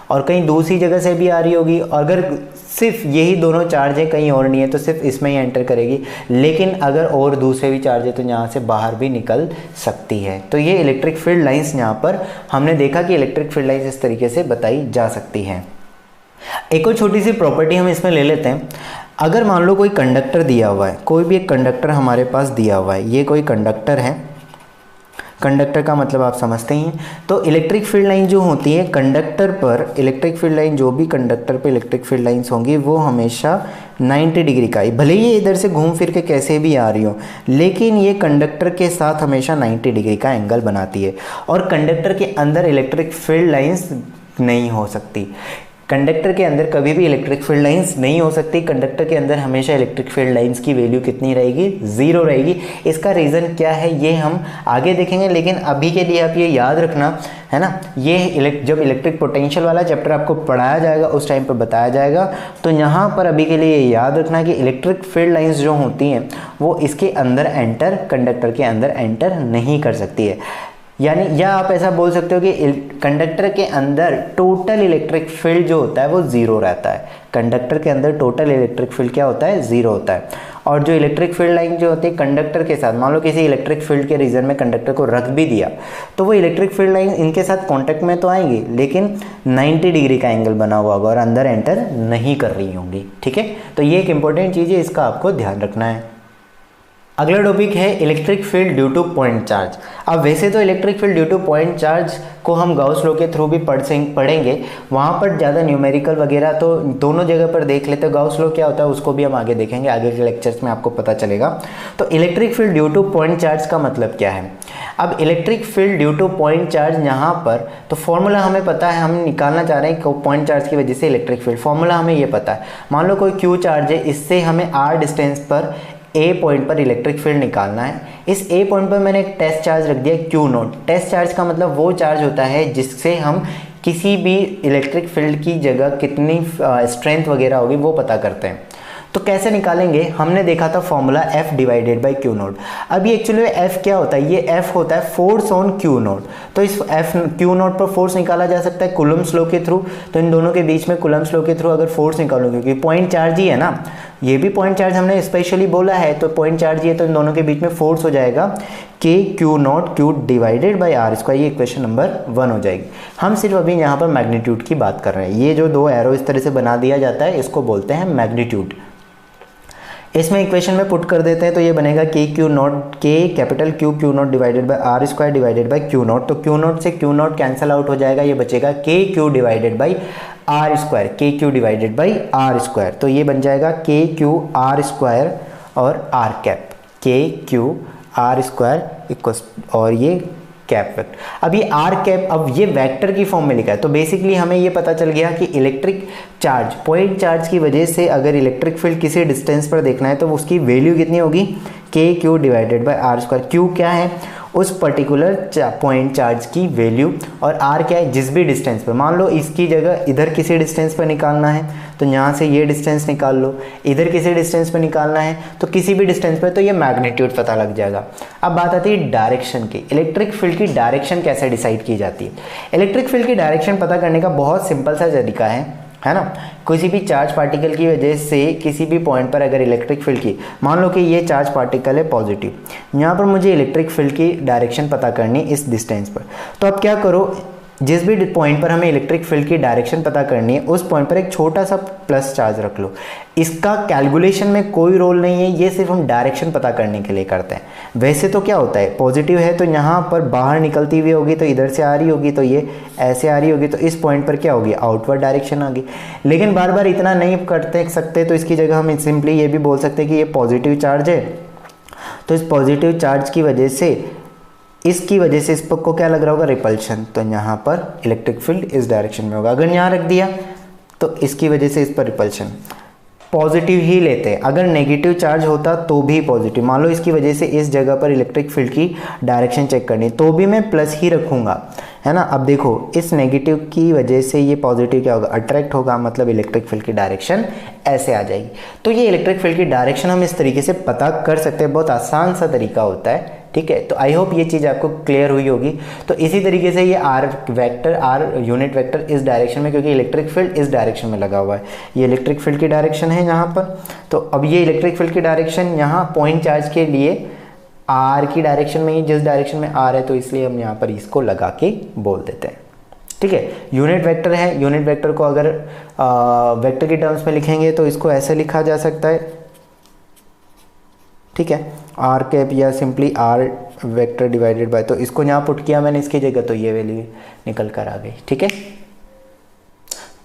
और कहीं दूसरी जगह से भी आ रही होगी। अगर सिर्फ यही दोनों चार्ज है, कहीं और नहीं है, तो सिर्फ इसमें ही एंटर करेगी। लेकिन अगर और दूसरे भी चार्ज है तो यहाँ से बाहर भी निकल सकती है। तो ये इलेक्ट्रिक फील्ड लाइंस यहाँ पर हमने देखा कि इलेक्ट्रिक फील्ड लाइंस इस तरीके से बताई जा सकती हैं। एक और छोटी सी प्रॉपर्टी हम इसमें ले लेते हैं। अगर मान लो कोई कंडक्टर दिया हुआ है, कोई भी एक कंडक्टर हमारे पास दिया हुआ है, ये कोई कंडक्टर है, कंडक्टर का मतलब आप समझते ही हैं। तो इलेक्ट्रिक फील्ड लाइन जो होती है कंडक्टर पर, इलेक्ट्रिक फील्ड लाइन जो भी कंडक्टर पे इलेक्ट्रिक फील्ड लाइंस होंगी वो हमेशा 90 डिग्री का ही, भले ही ये इधर से घूम फिर के कैसे भी आ रही हो, लेकिन ये कंडक्टर के साथ हमेशा 90 डिग्री का एंगल बनाती है। और कंडक्टर के अंदर इलेक्ट्रिक फील्ड लाइंस नहीं हो सकती। कंडक्टर के अंदर कभी भी इलेक्ट्रिक फील्ड लाइंस नहीं हो सकती। कंडक्टर के अंदर हमेशा इलेक्ट्रिक फील्ड लाइंस की वैल्यू कितनी रहेगी? 0 रहेगी। इसका रीज़न क्या है ये हम आगे देखेंगे, लेकिन अभी के लिए आप ये याद रखना है ना, ये जब इलेक्ट्रिक पोटेंशियल वाला चैप्टर आपको पढ़ाया जाएगा उस टाइम पर बताया जाएगा। तो यहाँ पर अभी के लिए याद रखना कि इलेक्ट्रिक फील्ड लाइंस जो होती हैं वो इसके अंदर एंटर, कंडक्टर के अंदर एंटर नहीं कर सकती है। यानी या आप ऐसा बोल सकते हो कि कंडक्टर के अंदर टोटल इलेक्ट्रिक फील्ड जो होता है वो 0 रहता है। कंडक्टर के अंदर टोटल इलेक्ट्रिक फील्ड क्या होता है? 0 होता है। और जो इलेक्ट्रिक फील्ड लाइन जो होती है कंडक्टर के साथ, मान लो किसी इलेक्ट्रिक फील्ड के रीजन में कंडक्टर को रख भी दिया तो वो इलेक्ट्रिक फील्ड लाइन इनके साथ कांटेक्ट में तो आएंगी, लेकिन 90 डिग्री का एंगल बना हुआ होगा और अंदर एंटर नहीं कर रही होंगी। ठीक है, तो ये एक इंपॉर्टेंट चीज़ है, इसका आपको ध्यान रखना है। अगला टॉपिक है electric field due two point charge. अब वैसे तो electric field due two point charge को हम गाउस लॉ के थ्रू भी पढ़ेंगे, वहाँ पर ज़्यादा न्यूमेरिकल वगैरह तो दोनों जगह पर देख लेते हैं। गाउस लॉ क्या होता है उसको भी हम आगे देखेंगे, आगे के लेक्चर्स में आपको पता चलेगा। तो electric field due two point charge का मतलब क्या है? अब electric field due two point charge यहाँ पर तो फॉर्मूला हमें पता है, हम निकालना चाह रहे हैं पॉइंट चार्ज की वजह से इलेक्ट्रिक फील्ड। फॉर्मूला हमें ये पता है, मान लो कोई क्यू चार्ज है, इससे हमें r डिस्टेंस पर ए पॉइंट पर इलेक्ट्रिक फील्ड निकालना है। इस ए पॉइंट पर मैंने एक टेस्ट चार्ज रख दिया क्यू नॉट। टेस्ट चार्ज का मतलब वो चार्ज होता है जिससे हम किसी भी इलेक्ट्रिक फील्ड की जगह कितनी स्ट्रेंथ वगैरह होगी वो पता करते हैं। तो कैसे निकालेंगे? हमने देखा था formula F divided by Q not. अब ये एक्चुअली F क्या होता है? ये F होता है फोर्स ऑन क्यू नॉट। तो इस F क्यू नॉट पर फोर्स निकाला जा सकता है कूलम्ब्स लॉ के थ्रू। तो इन दोनों के बीच में कूलम्ब्स लॉ के थ्रू अगर फोर्स निकालोगे, क्योंकि पॉइंट चार्ज ही है ना, ये भी पॉइंट चार्ज हमने स्पेशली बोला है, तो पॉइंट चार्ज ही है, तो इन दोनों के बीच में फोर्स हो जाएगा K Q naught Q divided by R square. ये इक्वेशन नंबर 1 हो जाएगी। हम सिर्फ अभी यहाँ पर मैग्नीट्यूड की बात कर रहे हैं। ये जो दो एरो इस तरह से बना दिया जाता है इसको बोलते हैं मैग्नीट्यूड। इसमें इक्वेशन में पुट कर देते हैं तो ये बनेगा K Q naught, K capital Q Q naught divided by R square divided by Q naught. तो क्यू नॉट से क्यू नॉट कैंसिल आउट हो जाएगा, ये बचेगा K Q divided by R square, K Q divided by R square. तो ये बन जाएगा के क्यू आर स्क्वायर और R cap, K Q R square equals और ये कैप वेक्टर। अब ये आर कैप, अब ये वेक्टर की फॉर्म में लिखा है, तो बेसिकली हमें ये पता चल गया कि इलेक्ट्रिक चार्ज, पॉइंट चार्ज की वजह से अगर इलेक्ट्रिक फील्ड किसी डिस्टेंस पर देखना है तो उसकी वैल्यू कितनी होगी? K Q divided by R square. Q क्या है? उस पर्टिकुलर पॉइंट चार्ज की वैल्यू, और आर क्या है? जिस भी डिस्टेंस पर, मान लो इसकी जगह इधर किसी डिस्टेंस पर निकालना है तो यहाँ से ये डिस्टेंस निकाल लो, इधर किसी डिस्टेंस पर निकालना है तो किसी भी डिस्टेंस पर, तो ये मैग्नीट्यूड पता लग जाएगा। अब बात आती है डायरेक्शन की। इलेक्ट्रिक फील्ड की डायरेक्शन कैसे डिसाइड की जाती है? इलेक्ट्रिक फील्ड की डायरेक्शन पता करने का बहुत सिंपल सा तरीका है ना। किसी भी चार्ज पार्टिकल की वजह से किसी भी पॉइंट पर अगर इलेक्ट्रिक फील्ड की, मान लो कि ये चार्ज पार्टिकल है पॉजिटिव, यहाँ पर मुझे इलेक्ट्रिक फील्ड की डायरेक्शन पता करनी इस डिस्टेंस पर। तो अब क्या करो, जिस भी पॉइंट पर हमें इलेक्ट्रिक फील्ड की डायरेक्शन पता करनी है उस पॉइंट पर एक छोटा सा प्लस चार्ज रख लो। इसका कैलकुलेशन में कोई रोल नहीं है, ये सिर्फ हम डायरेक्शन पता करने के लिए करते हैं। वैसे तो क्या होता है, पॉजिटिव है तो यहाँ पर बाहर निकलती हुई होगी तो इधर से आ रही होगी, तो ये ऐसे आ रही होगी, तो इस पॉइंट पर क्या होगी? आउटवर्ड डायरेक्शन आ गई। लेकिन बार बार इतना नहीं करते सकते, तो इसकी जगह हम सिंपली ये भी बोल सकते हैं कि ये पॉजिटिव चार्ज है, तो इस पॉजिटिव चार्ज की वजह से, इसकी वजह से इस पर को क्या लग रहा होगा? रिपल्शन। तो यहाँ पर इलेक्ट्रिक फील्ड इस डायरेक्शन में होगा। अगर यहाँ रख दिया तो इसकी वजह से इस पर रिपल्शन। पॉजिटिव ही लेते हैं, अगर नेगेटिव चार्ज होता तो भी पॉजिटिव। मान लो इसकी वजह से इस जगह पर इलेक्ट्रिक फील्ड की डायरेक्शन चेक करनी तो भी मैं प्लस ही रखूँगा, है ना। अब देखो इस नेगेटिव की वजह से ये पॉजिटिव क्या होगा? अट्रैक्ट होगा, मतलब इलेक्ट्रिक फील्ड की डायरेक्शन ऐसे आ जाएगी। तो ये इलेक्ट्रिक फील्ड की डायरेक्शन हम इस तरीके से पता कर सकते हैं, बहुत आसान सा तरीका होता है ठीक है। तो आई होप ये चीज़ आपको क्लियर हुई होगी। तो इसी तरीके से ये R vector, R unit vector इस डायरेक्शन में, क्योंकि इलेक्ट्रिक फील्ड इस डायरेक्शन में लगा हुआ है, ये इलेक्ट्रिक फील्ड की डायरेक्शन है यहाँ पर। तो अब ये इलेक्ट्रिक फील्ड की डायरेक्शन यहाँ पॉइंट चार्ज के लिए आर की डायरेक्शन में ही, जिस डायरेक्शन में आर है, तो इसलिए हम यहाँ पर इसको लगा के बोल देते हैं, ठीक है। यूनिट वेक्टर है, यूनिट वेक्टर को अगर वेक्टर की टर्म्स में लिखेंगे तो इसको ऐसे लिखा जा सकता है, ठीक है, आर कैप या simply R vector divided by, तो इसको यहाँ पुट किया मैंने इसकी जगह, तो ये वैल्यू निकल कर आ गई, ठीक है,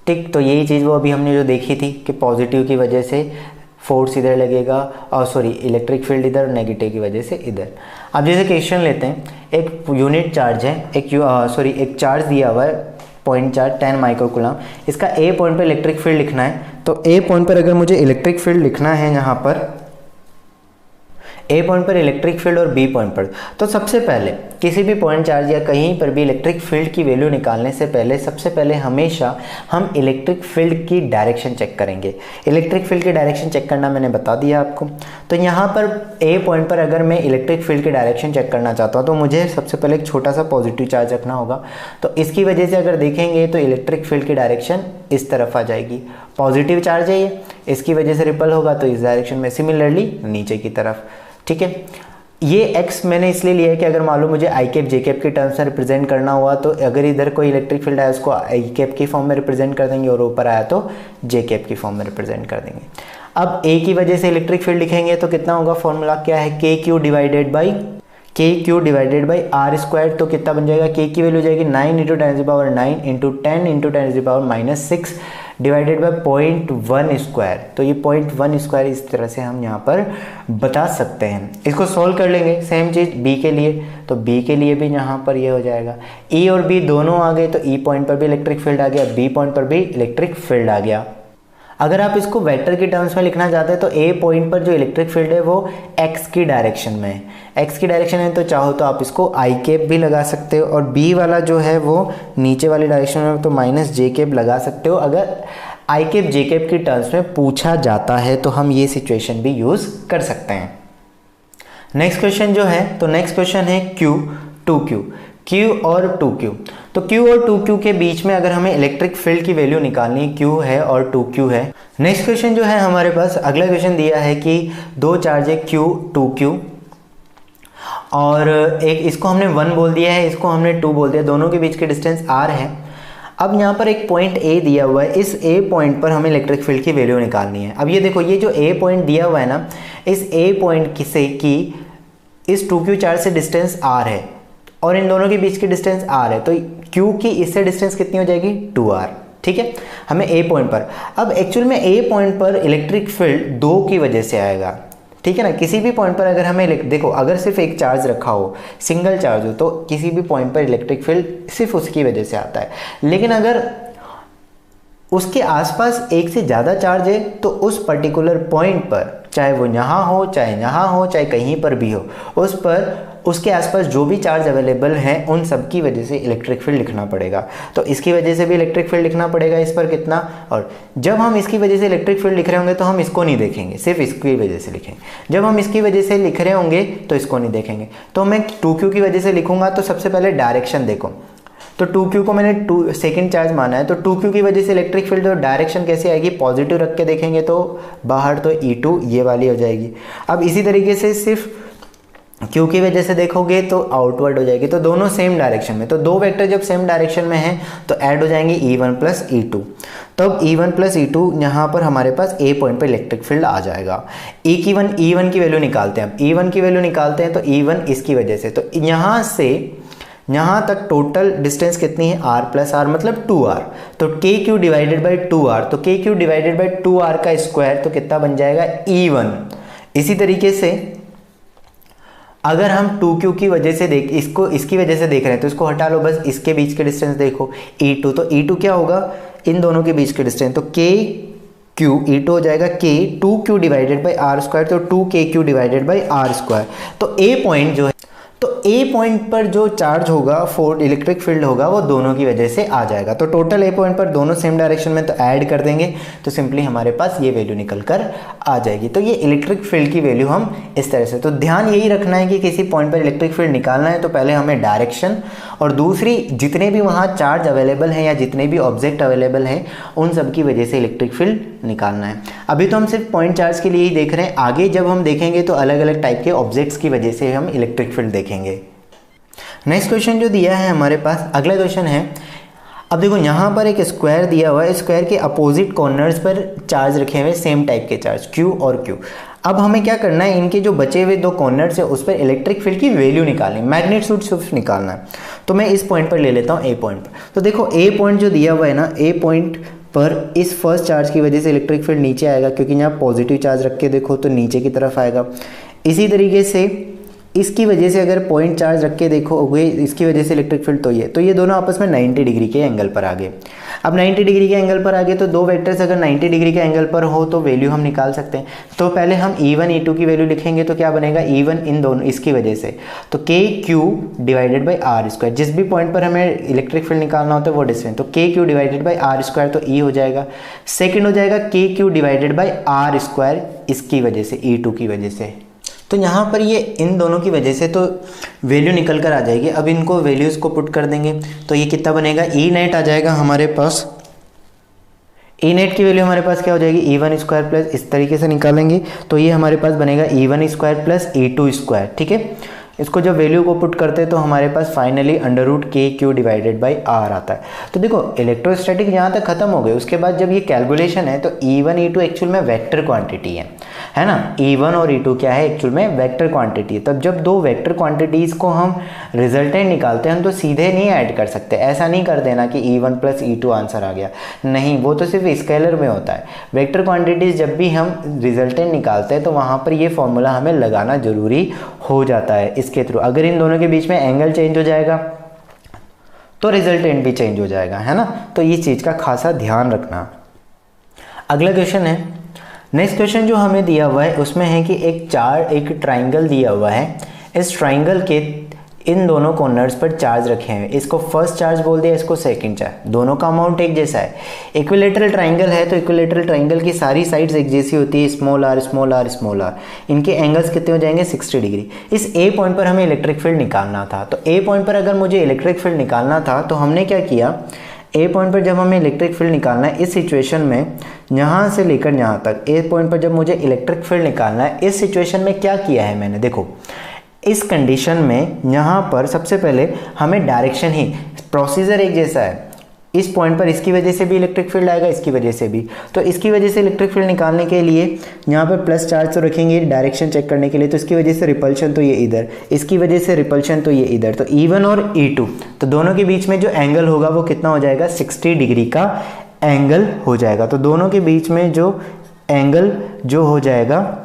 ठीक। तो यही चीज़ वो अभी हमने जो देखी थी कि पॉजिटिव की वजह से फोर्स इधर लगेगा, और सॉरी इलेक्ट्रिक फील्ड इधर, नेगेटिव की वजह से इधर। अब जैसे क्वेश्चन लेते हैं, एक यूनिट चार्ज है, एक चार्ज दिया हुआ है, पॉइंट चार्ज 10 माइक्रोकूलम, इसका ए पॉइंट पर इलेक्ट्रिक फील्ड लिखना है। तो ए पॉइंट पर अगर मुझे इलेक्ट्रिक फील्ड लिखना है यहाँ पर, ए पॉइंट पर इलेक्ट्रिक फील्ड और बी पॉइंट पर, तो सबसे पहले किसी भी पॉइंट चार्ज या कहीं पर भी इलेक्ट्रिक फील्ड की वैल्यू निकालने से पहले सबसे पहले हमेशा हम इलेक्ट्रिक फील्ड की डायरेक्शन चेक करेंगे। इलेक्ट्रिक फील्ड की डायरेक्शन चेक करना मैंने बता दिया आपको। तो यहाँ पर ए पॉइंट पर अगर मैं इलेक्ट्रिक फील्ड की डायरेक्शन चेक करना चाहता हूँ तो मुझे सबसे पहले एक छोटा सा पॉजिटिव चार्ज रखना होगा। तो इसकी वजह से अगर देखेंगे तो इलेक्ट्रिक फील्ड की डायरेक्शन इस तरफ आ जाएगी, पॉजिटिव चार्ज है ये, इसकी वजह से रिपल होगा तो इस डायरेक्शन में, सिमिलरली नीचे की तरफ, ठीक है। ये x मैंने इसलिए लिया है कि अगर मालूम मुझे आई कैप जे कैप के टर्म्स में रिप्रेजेंट करना हुआ तो अगर इधर कोई इलेक्ट्रिक फील्ड आया उसको आई कैप की फॉर्म में रिप्रेजेंट कर देंगे और ऊपर आया तो जे कैप की फॉर्म में रिप्रेजेंट कर देंगे। अब a की वजह से इलेक्ट्रिक फील्ड लिखेंगे तो कितना होगा, फॉर्मूला क्या है, K Q divided by R square. तो कितना बन जाएगा, k की वैल्यू जाएगी 9 into 10⁻9 into 10 into 10⁻⁻6 divided by 0.1 square. तो ये 0.1 स्क्वायर इस तरह से हम यहाँ पर बता सकते हैं। इसको सॉल्व कर लेंगे, सेम चीज़ b के लिए, तो b के लिए भी यहाँ पर ये हो जाएगा, e और b दोनों आ गए तो e पॉइंट पर भी इलेक्ट्रिक फील्ड आ गया, b पॉइंट पर भी इलेक्ट्रिक फील्ड आ गया। अगर आप इसको वेक्टर की टर्म्स में लिखना चाहते हैं तो ए पॉइंट पर जो इलेक्ट्रिक फील्ड है वो एक्स की डायरेक्शन में है, एक्स की डायरेक्शन है, तो चाहो तो आप इसको आई कैप भी लगा सकते हो, और बी वाला जो है वो नीचे वाली डायरेक्शन में, तो माइनस जे कैप लगा सकते हो। अगर आई कैप जे कैप की टर्म्स में पूछा जाता है तो हम ये सिचुएशन भी यूज़ कर सकते हैं। नेक्स्ट क्वेश्चन जो है, तो नेक्स्ट क्वेश्चन है Q 2Q, Q और 2Q। तो Q और 2Q के बीच में अगर हमें इलेक्ट्रिक फील्ड की वैल्यू निकालनी, Q है और 2Q है। नेक्स्ट क्वेश्चन जो है हमारे पास, अगला क्वेश्चन दिया है कि दो चार्ज है Q 2Q और एक इसको हमने 1 बोल दिया है, इसको हमने 2 बोल दिया, दोनों के बीच के डिस्टेंस R है। अब यहाँ पर एक पॉइंट A दिया हुआ है, इस A पॉइंट पर हमें इलेक्ट्रिक फील्ड की वैल्यू निकालनी है। अब ये देखो, ये जो A पॉइंट दिया हुआ है ना, इस A पॉइंट से की इस 2Q चार्ज से डिस्टेंस R है और इन दोनों के बीच की डिस्टेंस R है, तो Q की इससे डिस्टेंस कितनी हो जाएगी, 2R, ठीक है, हमें A पॉइंट पर। अब एक्चुअल में A पॉइंट पर इलेक्ट्रिक फील्ड 2 की वजह से आएगा, ठीक है ना। किसी भी पॉइंट पर अगर हमें देखो, अगर सिर्फ एक चार्ज रखा हो, सिंगल चार्ज हो, तो किसी भी पॉइंट पर इलेक्ट्रिक फील्ड सिर्फ उसकी वजह से आता है। लेकिन अगर उसके आसपास एक से ज़्यादा चार्ज है तो उस पर्टिकुलर पॉइंट पर, चाहे वो यहाँ हो, चाहे यहाँ हो, चाहे कहीं पर भी हो, उस पर उसके आसपास जो भी चार्ज अवेलेबल हैं उन सब की वजह से इलेक्ट्रिक फील्ड लिखना पड़ेगा। तो इसकी वजह से भी इलेक्ट्रिक फील्ड लिखना पड़ेगा इस पर कितना, और जब हम इसकी वजह से इलेक्ट्रिक फील्ड लिख रहे होंगे तो हम इसको नहीं देखेंगे, सिर्फ इसकी वजह से लिखेंगे। जब हम इसकी वजह से लिख रहे होंगे तो इसको नहीं देखेंगे। तो मैं 2Q की वजह से लिखूंगा तो सबसे पहले डायरेक्शन देखो, तो 2Q को मैंने 2 सेकेंड चार्ज माना है, तो 2Q की वजह से इलेक्ट्रिक फील्ड और डायरेक्शन कैसे आएगी, पॉजिटिव रख के देखेंगे तो बाहर तो E2 ये वाली हो जाएगी। अब इसी तरीके से सिर्फ Q की वजह से देखोगे तो आउटवर्ड हो जाएगी, तो दोनों सेम डायरेक्शन में, तो दो वेक्टर जब सेम डायरेक्शन में हैं तो ऐड हो जाएंगे E1 प्लस E2। तो अब E1 प्लस E2 यहाँ पर हमारे पास A पॉइंट पर इलेक्ट्रिक फील्ड आ जाएगा। E1 की वैल्यू निकालते हैं, अब E1 की वैल्यू निकालते हैं तो E1 इसकी वजह से, तो यहाँ से यहाँ तक टोटल डिस्टेंस कितनी है, R प्लस R मतलब 2R, तो KQ डिवाइडेड बाई 2R, तो KQ डिवाइडेड बाई 2R का स्क्वायर तो कितना बन जाएगा, E1। इसी तरीके से अगर हम 2Q की वजह से इसकी वजह से देख रहे हैं तो इसको हटा लो, बस इसके बीच के डिस्टेंस देखो E2, तो E2 क्या होगा, इन दोनों के बीच के डिस्टेंस, तो KQ E2 हो जाएगा K 2Q divided by R square, तो 2KQ divided by R square. तो A पॉइंट जो है, तो ए पॉइंट पर जो चार्ज होगा, इलेक्ट्रिक फील्ड होगा, वो दोनों की वजह से आ जाएगा। तो टोटल ए पॉइंट पर दोनों सेम डायरेक्शन में, तो ऐड कर देंगे तो सिंपली हमारे पास ये वैल्यू निकल कर आ जाएगी। तो ये इलेक्ट्रिक फील्ड की वैल्यू हम इस तरह से, तो ध्यान यही रखना है कि किसी पॉइंट पर इलेक्ट्रिक फील्ड निकालना है तो पहले हमें डायरेक्शन और दूसरी जितने भी वहाँ चार्ज अवेलेबल हैं या जितने भी ऑब्जेक्ट अवेलेबल हैं उन सब की वजह से इलेक्ट्रिक फील्ड निकालना है। अभी तो हम सिर्फ पॉइंट चार्ज के लिए ही देख रहे हैं, आगे जब हम देखेंगे तो अलग अलग टाइप के ऑब्जेक्ट्स की वजह से हम इलेक्ट्रिक फील्ड देखेंगे। नेक्स्ट क्वेश्चन जो दिया है हमारे पास, अगला क्वेश्चन है, अब देखो यहाँ पर एक स्क्वायर दिया हुआ है, स्क्वायर के अपोजिट कॉर्नर्स पर चार्ज रखे हुए सेम टाइप के चार्ज Q और Q। अब हमें क्या करना है, इनके जो बचे हुए दो कॉर्नर्स है उस पर इलेक्ट्रिक फील्ड की वैल्यू निकालनी, मैग्नीट्यूड सिर्फ निकालना है। तो मैं इस पॉइंट पर ले लेता हूँ ए पॉइंट पर। तो देखो ए पॉइंट जो दिया हुआ है ना, ए पॉइंट पर इस फर्स्ट चार्ज की वजह से इलेक्ट्रिक फील्ड नीचे आएगा, क्योंकि यहाँ पॉजिटिव चार्ज रख के देखो तो नीचे की तरफ आएगा। इसी तरीके से इसकी वजह से अगर पॉइंट चार्ज रख के देखोगे, इसकी वजह से इलेक्ट्रिक फील्ड, तो ये दोनों आपस में 90 डिग्री के एंगल पर आ गए। अब 90 डिग्री के एंगल पर आ गए तो दो वेक्टर्स अगर 90 डिग्री के एंगल पर हो तो वैल्यू हम निकाल सकते हैं। तो पहले हम E1 E2 की वैल्यू लिखेंगे तो क्या बनेगा, E1 इन दोनों इसकी वजह से, तो KQ divided by R square, जिस भी पॉइंट पर हमें इलेक्ट्रिक फील्ड निकालना होता है वो डिस्टेंस, तो KQ divided by R square, तो E हो जाएगा। सेकेंड हो जाएगा KQ divided by R square, इसकी वजह से, E2 की वजह से। तो यहाँ पर ये इन दोनों की वजह से तो वैल्यू निकल कर आ जाएगी। अब इनको वैल्यूज़ को पुट कर देंगे तो ये कितना बनेगा, E नेट आ जाएगा हमारे पास। E नेट की वैल्यू हमारे पास क्या हो जाएगी, E1 स्क्वायर प्लस, इस तरीके से निकालेंगे तो ये हमारे पास बनेगा E1 square plus E2 square. ठीक है, इसको जब वैल्यू को पुट करते हैं तो हमारे पास finally √KQ divided by R आता है। तो देखो इलेक्ट्रोस्टैटिक यहाँ तक खत्म हो गए। उसके बाद जब ये कैलकुलेशन है तो E1 E2 एक्चुअल में वेक्टर क्वांटिटी है ना। E1 और E2 क्या है, एक्चुअल में वेक्टर क्वांटिटी है। तब जब दो वेक्टर क्वांटिटीज़ को हम रिजल्टेंट निकालते हैं हम तो सीधे नहीं ऐड कर सकते, ऐसा नहीं कर देना कि E1 प्लस E2 आंसर आ गया, नहीं, वो तो सिर्फ स्केलर में होता है। वेक्टर क्वांटिटीज़ जब भी हम रिजल्टेंट निकालते हैं तो वहाँ पर ये फॉर्मूला हमें लगाना जरूरी हो जाता है इसके थ्रू। अगर इन दोनों के बीच में एंगल चेंज हो जाएगा तो रिजल्टेंट भी चेंज हो जाएगा, है ना। तो इस चीज़ का खासा ध्यान रखना। अगला क्वेश्चन है, नेक्स्ट क्वेश्चन जो हमें दिया हुआ है उसमें है कि एक ट्राइंगल दिया हुआ है, इस ट्राइंगल के इन दोनों कॉर्नर्स पर चार्ज रखे हैं। इसको फर्स्ट चार्ज बोल दिया, इसको सेकंड चार्ज, दोनों का अमाउंट एक जैसा है। इक्विलेटरल ट्राइंगल है तो इक्विलेटरल ट्राइंगल की सारी साइड्स एक जैसी होती है, small R small R small R. इनके एंगल्स कितने हो जाएंगे, 60 डिग्री। इस ए पॉइंट पर हमें इलेक्ट्रिक फील्ड निकालना था। तो ए पॉइंट पर अगर मुझे इलेक्ट्रिक फील्ड निकालना था तो हमने क्या किया, ए पॉइंट पर जब हमें इलेक्ट्रिक फील्ड निकालना है, इस सिचुएशन में यहाँ से लेकर यहाँ तक ए पॉइंट पर जब मुझे इलेक्ट्रिक फील्ड निकालना है, इस सिचुएशन में क्या किया है मैंने, देखो इस कंडीशन में यहाँ पर सबसे पहले हमें डायरेक्शन ही, प्रोसीजर एक जैसा है। इस पॉइंट पर इसकी वजह से भी इलेक्ट्रिक फील्ड आएगा, इसकी वजह से भी। तो इसकी वजह से इलेक्ट्रिक फील्ड निकालने के लिए यहाँ पर प्लस चार्ज तो रखेंगे डायरेक्शन चेक करने के लिए, तो इसकी वजह से रिपल्शन तो ये इधर, इसकी वजह से रिपल्शन तो ये इधर। तो E1 और E2 तो दोनों के बीच में जो एंगल होगा वो कितना हो जाएगा, 60 डिग्री का एंगल हो जाएगा। तो दोनों के बीच में जो एंगल जो हो जाएगा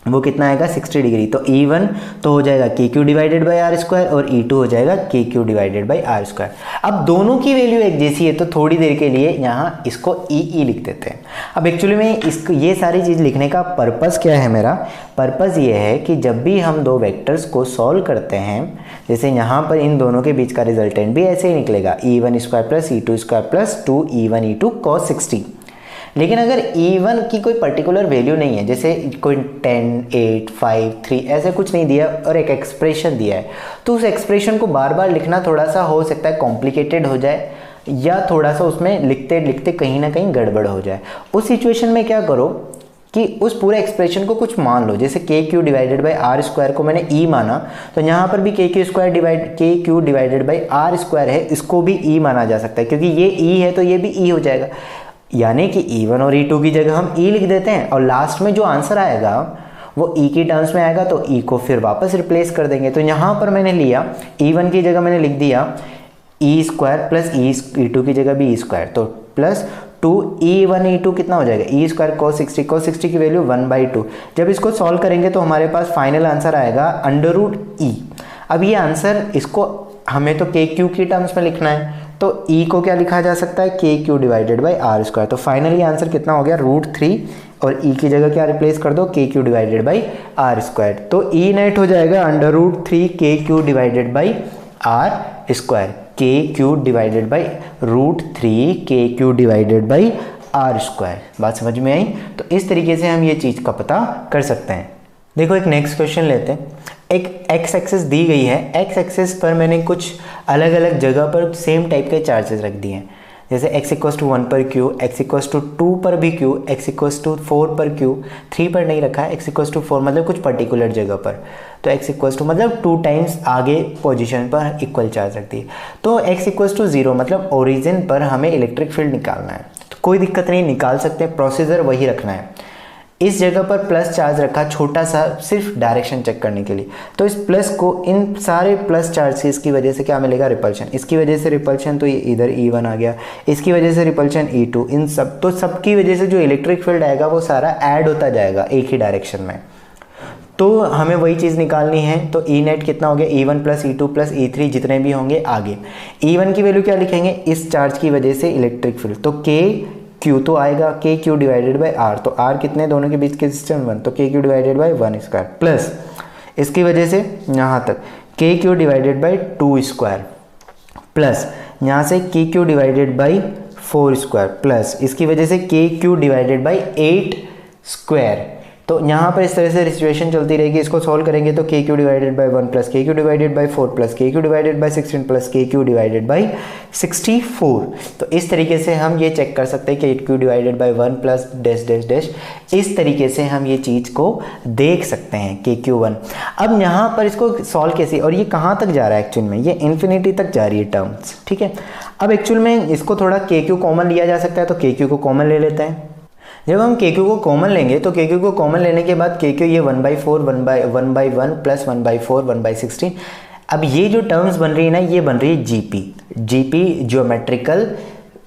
वो कितना आएगा, 60 डिग्री। तो E1 तो हो जाएगा KQ divided by R square और E2 हो जाएगा KQ divided by R square. अब दोनों की वैल्यू एक जैसी है तो थोड़ी देर के लिए यहाँ इसको EE लिख देते हैं। अब एक्चुअली में इसको ये सारी चीज़ लिखने का पर्पज़ क्या है, मेरा पर्पज़ ये है कि जब भी हम दो वेक्टर्स को सॉल्व करते हैं, जैसे यहाँ पर इन दोनों के बीच का रिजल्टेंट भी ऐसे ही निकलेगा, E1 square plus E2 square plus 2E1 E2 cos 60। लेकिन अगर E1 की कोई पर्टिकुलर वैल्यू नहीं है, जैसे कोई 10, 8, 5, 3 ऐसे कुछ नहीं दिया और एक एक्सप्रेशन दिया है, तो उस एक्सप्रेशन को बार बार लिखना थोड़ा सा हो सकता है कॉम्प्लिकेटेड हो जाए या थोड़ा सा उसमें लिखते लिखते कहीं ना कहीं गड़बड़ हो जाए। उस सिचुएशन में क्या करो कि उस पूरे एक्सप्रेशन को कुछ मान लो, जैसे KQ divided by R square को मैंने E माना, तो यहाँ पर भी KQ divided by R square है, इसको भी E माना जा सकता है, क्योंकि ये E है तो ये भी E हो जाएगा। यानी कि E1 और E2 की जगह हम E लिख देते हैं और लास्ट में जो आंसर आएगा वो E की टर्म्स में आएगा, तो E को फिर वापस रिप्लेस कर देंगे। तो यहाँ पर मैंने लिया E1 की जगह मैंने लिख दिया E स्क्वायर प्लस E2 की जगह भी E स्क्वायर, तो प्लस 2E1 E2 कितना हो जाएगा, E स्क्वायर cos 60 की वैल्यू 1/2। जब इसको सॉल्व करेंगे तो हमारे पास फाइनल आंसर आएगा √E। अब ये आंसर, इसको हमें तो KQ की टर्म्स में लिखना है, तो ई को क्या लिखा जा सकता है, K Q divided by R square. तो फाइनली आंसर कितना हो गया, √3 और ई की जगह क्या रिप्लेस कर दो, K Q divided by R square. तो ई नेट हो जाएगा √3 K Q divided by R square, K Q divided by √3 K Q divided by R square. बात समझ में आई। तो इस तरीके से हम ये चीज़ का पता कर सकते हैं। देखो एक नेक्स्ट क्वेश्चन लेते हैं। एक एक्स एक्सिस दी गई है, एक्स एक्सिस पर मैंने कुछ अलग अलग जगह पर सेम टाइप के चार्जेस रख दिए हैं, जैसे x=1 पर q, x=2 पर भी q, x=4 पर q, 3 पर नहीं रखा है, x=4 मतलब कुछ पर्टिकुलर जगह पर, तो x= मतलब 2 टाइम्स आगे पोजीशन पर इक्वल चार्ज रखती है। तो x=0 मतलब ओरिजिन पर हमें इलेक्ट्रिक फील्ड निकालना है, तो कोई दिक्कत नहीं, निकाल सकते हैं, प्रोसीजर वही रखना है। इस जगह पर प्लस चार्ज रखा छोटा सा, सिर्फ डायरेक्शन चेक करने के लिए। तो इस प्लस को इन सारे प्लस चार्जेस की वजह से क्या मिलेगा, रिपल्शन। इसकी वजह से रिपल्शन, तो ये इधर E1 आ गया, इसकी वजह से रिपल्शन E2, इन सब, तो सबकी वजह से जो इलेक्ट्रिक फील्ड आएगा वो सारा ऐड होता जाएगा एक ही डायरेक्शन में। तो हमें वही चीज़ निकालनी है। तो ई नेट कितना हो गया, E1 plus E2 plus E3 जितने भी होंगे आगे। E1 की वैल्यू क्या लिखेंगे, इस चार्ज की वजह से इलेक्ट्रिक फील्ड, तो के क्यू तो आएगा, के क्यू डिवाइडेड बाई आर, तो आर कितने, दोनों के बीच के डिस्टेंस 1, तो के Q divided by 1 square, plus इसकी वजह से यहाँ तक के Q divided by 2 square, plus यहाँ से के Q divided by 4 square, plus इसकी वजह से के क्यू डिवाइडेड बाई 8 स्क्वायर। तो यहाँ पर इस तरह से सिचुएशन चलती रहेगी। इसको सॉल्व करेंगे तो के क्यू डिवाइडेड बाई 1 प्लस के क्यू डिवाइडेड बाई 4 प्लस के क्यू डिवाइडेड बाई 16 प्लस के क्यू डिवाइडेड बाई 64। तो इस तरीके से हम ये चेक कर सकते हैं कि के Q divided by 1 plus dash dash dash, इस तरीके से हम ये चीज़ को देख सकते हैं के क्यू 1। अब यहाँ पर इसको सॉल्व कैसे, और ये कहाँ तक जा रहा है एक्चुअल में, ये इन्फिनिटी तक जा रही है टर्म्स, ठीक है। अब एक्चुअल में इसको थोड़ा के क्यू कॉमन लिया जा सकता है, तो के क्यू को कॉमन ले लेते हैं। जब हम के क्यू को कॉमन लेंगे तो के क्यू को कॉमन लेने के बाद के क्यू ये 1/4 1/1 प्लस 1/4 1/16। अब ये जो टर्म्स बन रही है ना, ये बन रही है जीपी ज्योमेट्रिकल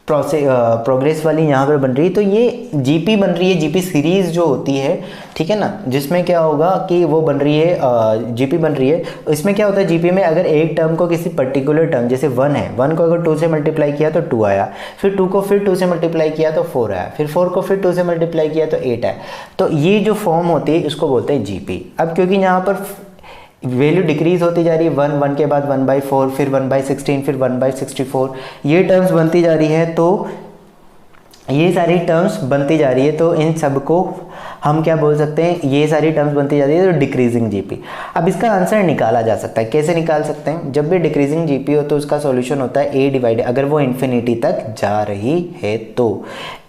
प्रोग्रेस वाली यहाँ पर बन रही है। तो ये जीपी बन रही है, जीपी सीरीज जो होती है, ठीक है ना, जिसमें क्या होगा कि वो बन रही है, जीपी बन रही है। इसमें क्या होता है, जीपी में अगर एक टर्म को किसी पर्टिकुलर टर्म, जैसे 1 है, 1 को अगर 2 से मल्टीप्लाई किया तो 2 आया, फिर 2 को फिर 2 से मल्टीप्लाई किया तो 4 आया, फिर 4 को फिर 2 से मल्टीप्लाई किया तो 8 आया। तो ये जो फॉर्म होती है इसको बोलते हैं जीपी। अब क्योंकि यहाँ पर वैल्यू डिक्रीज होती जा रही है, 1 के बाद 1/4, फिर 1/16, फिर 1/64, ये टर्म्स बनती जा रही है, तो ये सारी टर्म्स बनती जा रही है, तो इन सब को हम क्या बोल सकते हैं, ये सारी टर्म्स बनती जा रही है तो डिक्रीजिंग जीपी। अब इसका आंसर निकाला जा सकता है, कैसे निकाल सकते हैं, जब भी डिक्रीजिंग जीपी हो तो उसका सॉल्यूशन होता है a डिवाइडेड, अगर वो इन्फिनिटी तक जा रही है तो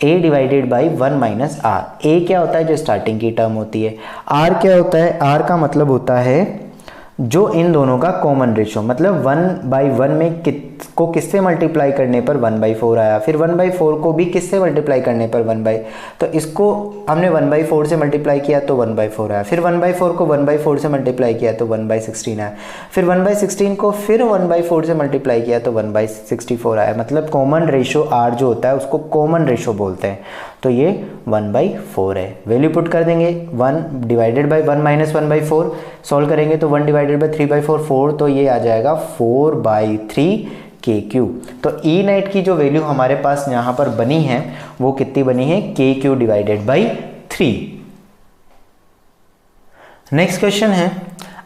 a divided by 1 minus R. a क्या होता है, जो स्टार्टिंग की टर्म होती है, r क्या होता है, r का मतलब होता है जो इन दोनों का कॉमन रेशियो, मतलब 1/1 में को किससे मल्टीप्लाई करने पर 1/4 आया, फिर 1/4 को भी किससे मल्टीप्लाई करने पर 1/, तो इसको हमने 1/4 से मल्टीप्लाई किया तो 1/4 आया, फिर 1/4 को 1/4 से मल्टीप्लाई किया तो 1/16 आया, फिर 1/16 को फिर 1/4 से मल्टीप्लाई किया तो 1/64 आया। मतलब कॉमन रेशियो r जो होता है उसको कॉमन रेशियो बोलते हैं। तो ये 1/4 है। वैल्यू पुट कर देंगे, 1 डिवाइडेड बाई 1 माइनस 1/4, सॉल्व करेंगे तो 1 डिवाइडेड बाई 3/4 4, तो ये आ जाएगा 4/3 के क्यू। तो ई नेट की जो वैल्यू हमारे पास यहाँ पर बनी है वो कितनी बनी है, K Q divided by 3। Next question है,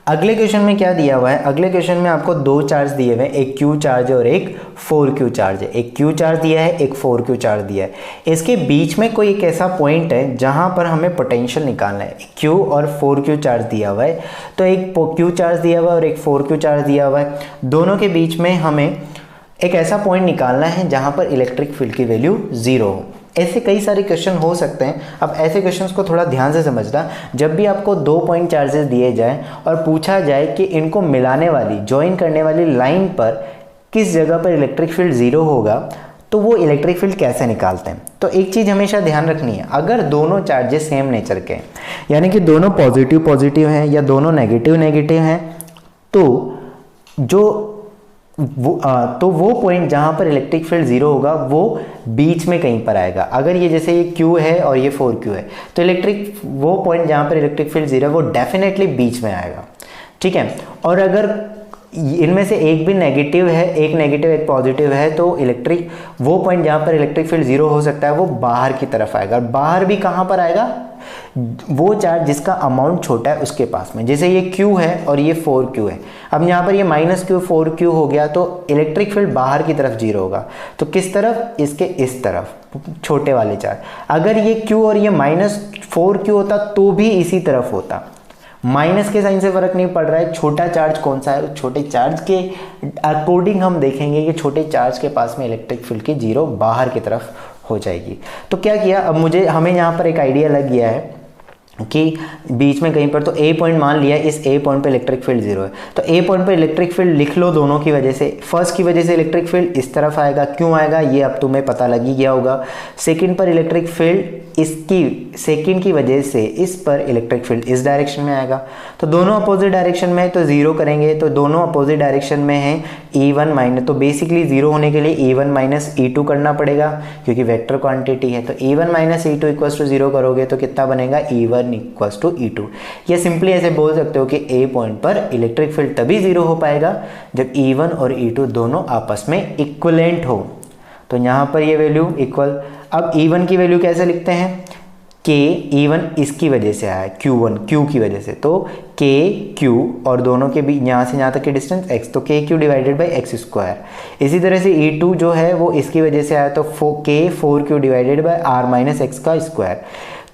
अगले क्वेश्चन में क्या दिया हुआ है, अगले क्वेश्चन में आपको 2 चार्ज दिए हुए हैं, एक क्यू चार्ज है और एक 4Q चार्ज है। एक क्यू चार्ज दिया है, एक 4Q चार्ज दिया है। इसके बीच में कोई एक ऐसा पॉइंट है जहां पर हमें पोटेंशियल निकालना है। क्यू और 4Q चार्ज दिया हुआ है, तो एक क्यू चार्ज दिया हुआ है और एक 4Q चार्ज दिया हुआ है। दोनों के बीच में हमें एक ऐसा पॉइंट निकालना है जहां पर इलेक्ट्रिक फील्ड की वैल्यू 0 हो। ऐसे कई सारे क्वेश्चन हो सकते हैं। अब ऐसे क्वेश्चंस को थोड़ा ध्यान से समझना, जब भी आपको 2 पॉइंट चार्जेस दिए जाएं और पूछा जाए कि इनको मिलाने वाली, ज्वाइन करने वाली लाइन पर किस जगह पर इलेक्ट्रिक फील्ड 0 होगा, तो वो इलेक्ट्रिक फील्ड कैसे निकालते हैं। तो एक चीज़ हमेशा ध्यान रखनी है, अगर दोनों चार्जेस सेम नेचर के हैं, यानी कि दोनों पॉजिटिव पॉजिटिव हैं या दोनों नेगेटिव नेगेटिव हैं, तो वो पॉइंट जहां पर इलेक्ट्रिक फील्ड 0 होगा वो बीच में कहीं पर आएगा। अगर ये जैसे ये Q है और ये 4Q है, तो वो पॉइंट जहां पर इलेक्ट्रिक फील्ड 0 है वो डेफिनेटली बीच में आएगा, ठीक है। और अगर इनमें से एक भी नेगेटिव है, एक नेगेटिव एक पॉजिटिव है, तो इलेक्ट्रिक वो पॉइंट जहाँ पर इलेक्ट्रिक फील्ड जीरो हो सकता है वो बाहर की तरफ आएगा। और बाहर भी कहाँ पर आएगा, वो चार्ज जिसका अमाउंट छोटा है उसके पास में। जैसे ये Q है और ये 4Q है, अब यहाँ पर ये -Q 4Q हो गया तो इलेक्ट्रिक फील्ड बाहर की तरफ जीरो होगा। तो किस तरफ, इसके इस तरफ, छोटे वाले चार्ज। अगर ये Q और ये -4Q होता तो भी इसी तरफ होता, माइनस के साइन से फर्क नहीं पड़ रहा है। छोटा चार्ज कौन सा है, उस छोटे चार्ज के अकॉर्डिंग हम देखेंगे कि छोटे चार्ज के पास में इलेक्ट्रिक फील्ड की जीरो बाहर की तरफ हो जाएगी। तो क्या किया, अब हमें यहाँ पर एक आइडिया लग गया है कि बीच में कहीं पर तो ए पॉइंट मान लिया, इस ए पॉइंट पे इलेक्ट्रिक फील्ड जीरो है, तो ए पॉइंट पे इलेक्ट्रिक फील्ड लिख लो दोनों की वजह से। फर्स्ट की वजह से इलेक्ट्रिक फील्ड इस तरफ आएगा, क्यों आएगा ये अब तुम्हें पता लग ही गया होगा। सेकंड पर इलेक्ट्रिक फील्ड इसकी सेकंड की वजह से इस पर इलेक्ट्रिक फील्ड इस डायरेक्शन में आएगा। तो दोनों अपोजिट डायरेक्शन में है तो जीरो करेंगे, तो दोनों अपोजिट डायरेक्शन में है E1 माइनस, तो बेसिकली जीरो होने के लिए E1 माइनस E2 करना पड़ेगा क्योंकि वेक्टर क्वांटिटी है। तो E1 minus E2 equals to zero करोगे तो कितना बनेगा, E1 इक्वल्स टू E2। या सिंपली ऐसे बोल सकते हो कि ए पॉइंट पर इलेक्ट्रिक फील्ड तभी जीरो हो पाएगा जब E1 और E2 दोनों आपस में इक्वलेंट हो। तो यहाँ पर ये वैल्यू इक्वल, अब E1 की वैल्यू कैसे लिखते हैं, K E1 इसकी वजह से आया है, Q1 Q की वजह से, तो K Q और दोनों के बीच यहाँ से यहाँ तक की डिस्टेंस x, तो K Q divided by x square. इसी तरह से E2 जो है वो इसकी वजह से आया, तो K 4Q divided by R minus X का स्क्वायर।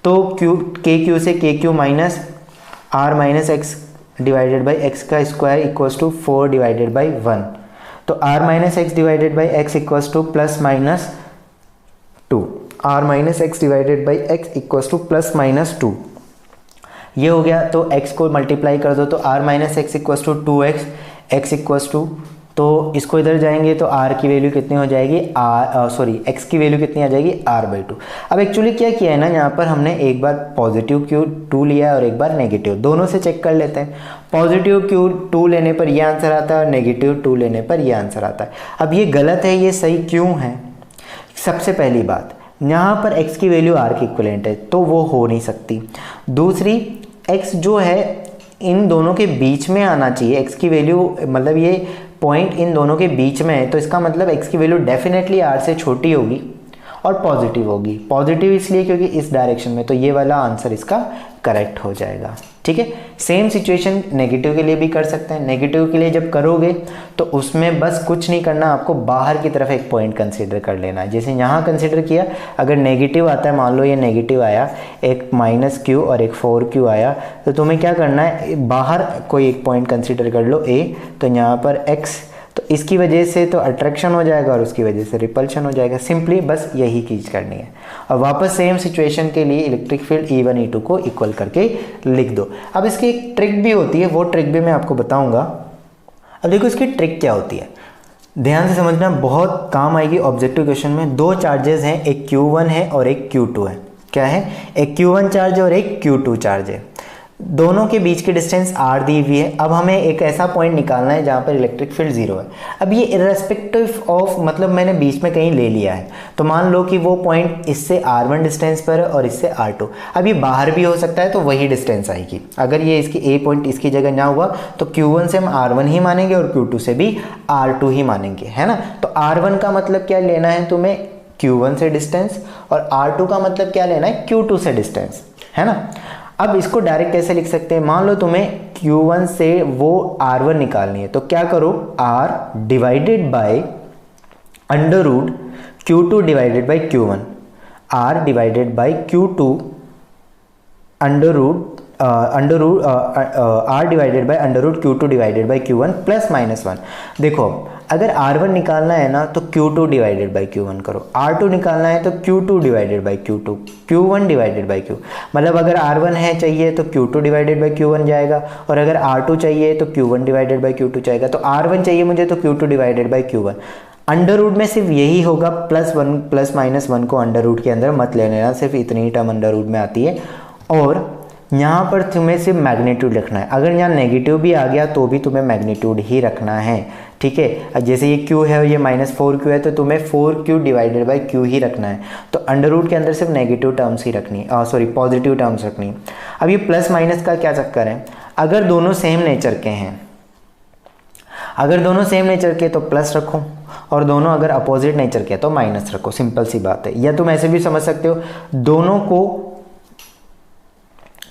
तो K Q से K Q माइनस R minus X divided by X का square equals to 4 divided by 1। तो R minus X divided by X equals to plus minus 2, R minus X divided by X equals to plus minus 2, ये हो गया। तो x को multiply कर दो तो R minus X equals to 2x, x equals to, तो इसको इधर जाएंगे तो R की वैल्यू कितनी हो जाएगी, x की वैल्यू कितनी आ जाएगी, R/2। अब एक्चुअली क्या किया है ना, यहाँ पर हमने एक बार पॉजिटिव Q2 लिया है और एक बार नेगेटिव, दोनों से चेक कर लेते हैं। पॉजिटिव Q2 लेने पर ये आंसर आता है और नेगेटिव 2 लेने पर ये आंसर आता है। अब ये गलत है, ये सही क्यों है? सबसे पहली बात, यहाँ पर x की वैल्यू R की इक्विवेलेंट है तो वो हो नहीं सकती। दूसरी, x जो है इन दोनों के बीच में आना चाहिए, x की वैल्यू मतलब ये पॉइंट इन दोनों के बीच में है, तो इसका मतलब x की वैल्यू डेफिनेटली R से छोटी होगी और पॉजिटिव होगी। पॉजिटिव इसलिए क्योंकि इस डायरेक्शन में, तो ये वाला आंसर इसका करेक्ट हो जाएगा। ठीक है, सेम सिचुएशन नेगेटिव के लिए भी कर सकते हैं। नेगेटिव के लिए जब करोगे तो उसमें बस कुछ नहीं करना, आपको बाहर की तरफ एक पॉइंट कंसीडर कर लेना है। जैसे यहाँ कंसीडर किया, अगर नेगेटिव आता है, मान लो ये नेगेटिव आया, एक -Q और एक 4Q आया, तो तुम्हें क्या करना है, बाहर कोई एक पॉइंट कंसीडर कर लो A, तो यहाँ पर x, तो इसकी वजह से तो अट्रैक्शन हो जाएगा और उसकी वजह से रिपल्शन हो जाएगा। सिंपली बस यही चीज़ करनी है। और वापस सेम सिचुएशन के लिए इलेक्ट्रिक फील्ड E1 E2 को इक्वल करके लिख दो। अब इसकी एक ट्रिक भी होती है, वो ट्रिक भी मैं आपको बताऊंगा। अब देखो इसकी ट्रिक क्या होती है, ध्यान से समझना, बहुत काम आएगी ऑब्जेक्टिव क्वेश्चन में। दो चार्जेस हैं, एक Q1 है और एक Q2 है। क्या है, एक Q1 चार्ज और एक Q2 चार्ज है, दोनों के बीच की डिस्टेंस R दी हुई है। अब हमें एक ऐसा पॉइंट निकालना है जहाँ पर इलेक्ट्रिक फील्ड जीरो है। अब ये इररेस्पेक्टिव ऑफ, मतलब मैंने बीच में कहीं ले लिया है, तो मान लो कि वो पॉइंट इससे R1 डिस्टेंस पर है और इससे R2। अब ये बाहर भी हो सकता है तो वही डिस्टेंस आएगी। अगर ये इसकी A पॉइंट इसकी जगह ना हुआ तो Q1 से हम R1 ही मानेंगे और Q2 से भी R2 ही मानेंगे, है ना। तो R1 का मतलब क्या लेना है तुम्हें, Q1 से डिस्टेंस, और R2 का मतलब क्या लेना है, Q2 से डिस्टेंस, है ना। अब इसको डायरेक्ट कैसे लिख सकते हैं, मान लो तुम्हें Q1 से वो R1 निकालनी है, तो क्या करो, R divided by under root Q2 divided by Q1, R divided by Q2 under root R divided by under root Q2 divided by Q1 plus -1। देखो अगर R1 निकालना है ना तो Q2 डिवाइडेड बाय Q1 करो, R2 निकालना है तो Q2 divided by Q2, Q1 divided by Q, मतलब अगर R1 है चाहिए तो Q2 डिवाइडेड बाय Q1 जाएगा, और अगर R2 चाहिए तो Q1 डिवाइडेड बाय Q2 जाएगा। तो R1 चाहिए मुझे तो Q2 divided by Q1। Under root में सिर्फ यही होगा, +1 प्लस -1 को अंडर रूट के अंदर मत ले लेना, सिर्फ इतनी ही टर्म अंडर रूट में आती है। और यहाँ पर तुम्हें सिर्फ मैग्नीट्यूड रखना है, अगर यहाँ नेगेटिव भी आ गया तो भी तुम्हें मैग्नीट्यूड ही रखना है। ठीक है, जैसे ये Q है और ये -4Q है तो तुम्हें 4Q डिवाइडेड बाय Q ही रखना है। तो अंडर रूट के अंदर सिर्फ नेगेटिव टर्म्स ही रखनी है, सॉरी पॉजिटिव टर्म्स रखनी है। अब ये प्लस माइनस का क्या चक्कर है, अगर दोनों सेम नेचर के हैं, अगर दोनों सेम नेचर के तो प्लस रखो, और दोनों अगर अपोजिट नेचर के तो माइनस रखो, सिंपल सी बात है। या तुम ऐसे भी समझ सकते हो,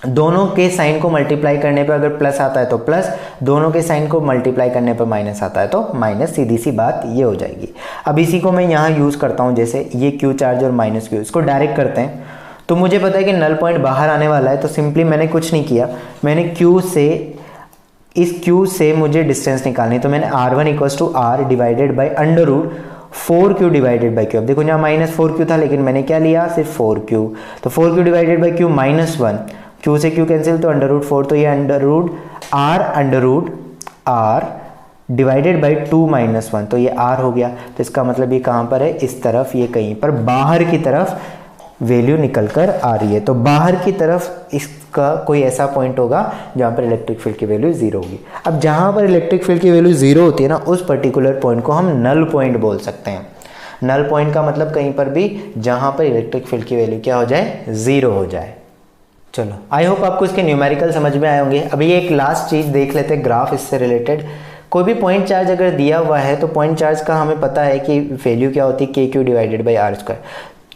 दोनों के साइन को मल्टीप्लाई करने पर अगर प्लस आता है तो प्लस, दोनों के साइन को मल्टीप्लाई करने पर माइनस आता है तो माइनस, सीधी सी बात ये हो जाएगी। अब इसी को मैं यहाँ यूज़ करता हूँ, जैसे ये क्यू चार्ज और माइनस क्यू, इसको डायरेक्ट करते हैं तो मुझे पता है कि नल पॉइंट बाहर आने वाला है, तो सिंपली मैंने कुछ नहीं किया, मैंने क्यू से, इस क्यू से मुझे डिस्टेंस निकालनी, तो मैंने R1 equals to R divided by under root 4Q divided by Q. अब देखो यहाँ -4Q था लेकिन मैंने क्या लिया, सिर्फ 4Q, तो 4Q divided by Q -1, Q से क्यू कैंसिल तो अंडर रूट 4, तो ये under root R divided by 2 - 1, तो ये R हो गया। तो इसका मतलब ये कहाँ पर है, इस तरफ, ये कहीं पर बाहर की तरफ वैल्यू निकल कर आ रही है। तो बाहर की तरफ इसका कोई ऐसा पॉइंट होगा जहाँ पर इलेक्ट्रिक फील्ड की वैल्यू 0 होगी। अब जहाँ पर इलेक्ट्रिक फील्ड की वैल्यू 0 होती है ना, उस पर्टिकुलर पॉइंट को हम नल पॉइंट बोल सकते हैं। नल पॉइंट का मतलब कहीं पर भी जहाँ पर इलेक्ट्रिक फील्ड की वैल्यू क्या हो जाए, 0 हो जाए। चलो, आई होप आपको इसके न्यूमेरिकल समझ में आए होंगे। अभी एक लास्ट चीज़ देख लेते हैं, ग्राफ इससे रिलेटेड। कोई भी पॉइंट चार्ज अगर दिया हुआ है तो पॉइंट चार्ज का हमें पता है कि वैल्यू क्या होती है, KQ divided by R²।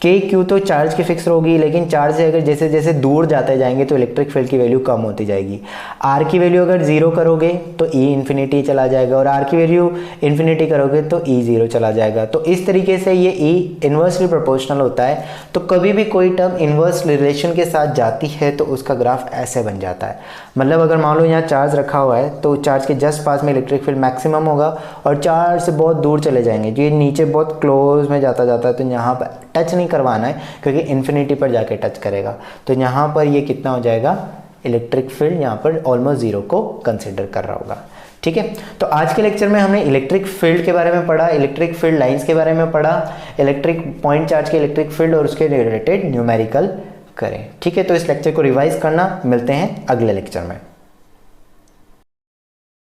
KQ तो चार्ज की फिक्स होगी, लेकिन चार्ज से अगर जैसे जैसे दूर जाते जाएंगे तो इलेक्ट्रिक फील्ड की वैल्यू कम होती जाएगी। R की वैल्यू अगर 0 करोगे तो E इन्फिनिटी चला जाएगा, और R की वैल्यू इन्फिनिटी करोगे तो E 0 चला जाएगा। तो इस तरीके से ये E इन्वर्सली प्रोपोर्शनल होता है। तो कभी भी कोई टर्म इन्वर्स रिलेशन के साथ जाती है तो उसका ग्राफ ऐसे बन जाता है। मतलब अगर मान लो यहाँ चार्ज रखा हुआ है तो चार्ज के जस्ट पास में इलेक्ट्रिक फील्ड मैक्सिमम होगा, और चार्ज से बहुत दूर चले जाएंगे, जो ये नीचे बहुत क्लोज में जाता है तो यहाँ पर टच नहीं करवाना है क्योंकि इन्फिनिटी पर जाके टच करेगा। तो यहाँ पर ये कितना हो जाएगा, इलेक्ट्रिक फील्ड यहाँ पर ऑलमोस्ट 0 को कंसिडर कर रहा होगा। ठीक है, तो आज के लेक्चर में हमने इलेक्ट्रिक फील्ड के बारे में पढ़ा, इलेक्ट्रिक फील्ड लाइंस के बारे में पढ़ा, इलेक्ट्रिक पॉइंट चार्ज के इलेक्ट्रिक फील्ड और उसके रिलेटेड न्यूमेरिकल करें। ठीक है, तो इस लेक्चर को रिवाइज करना, मिलते हैं अगले लेक्चर में।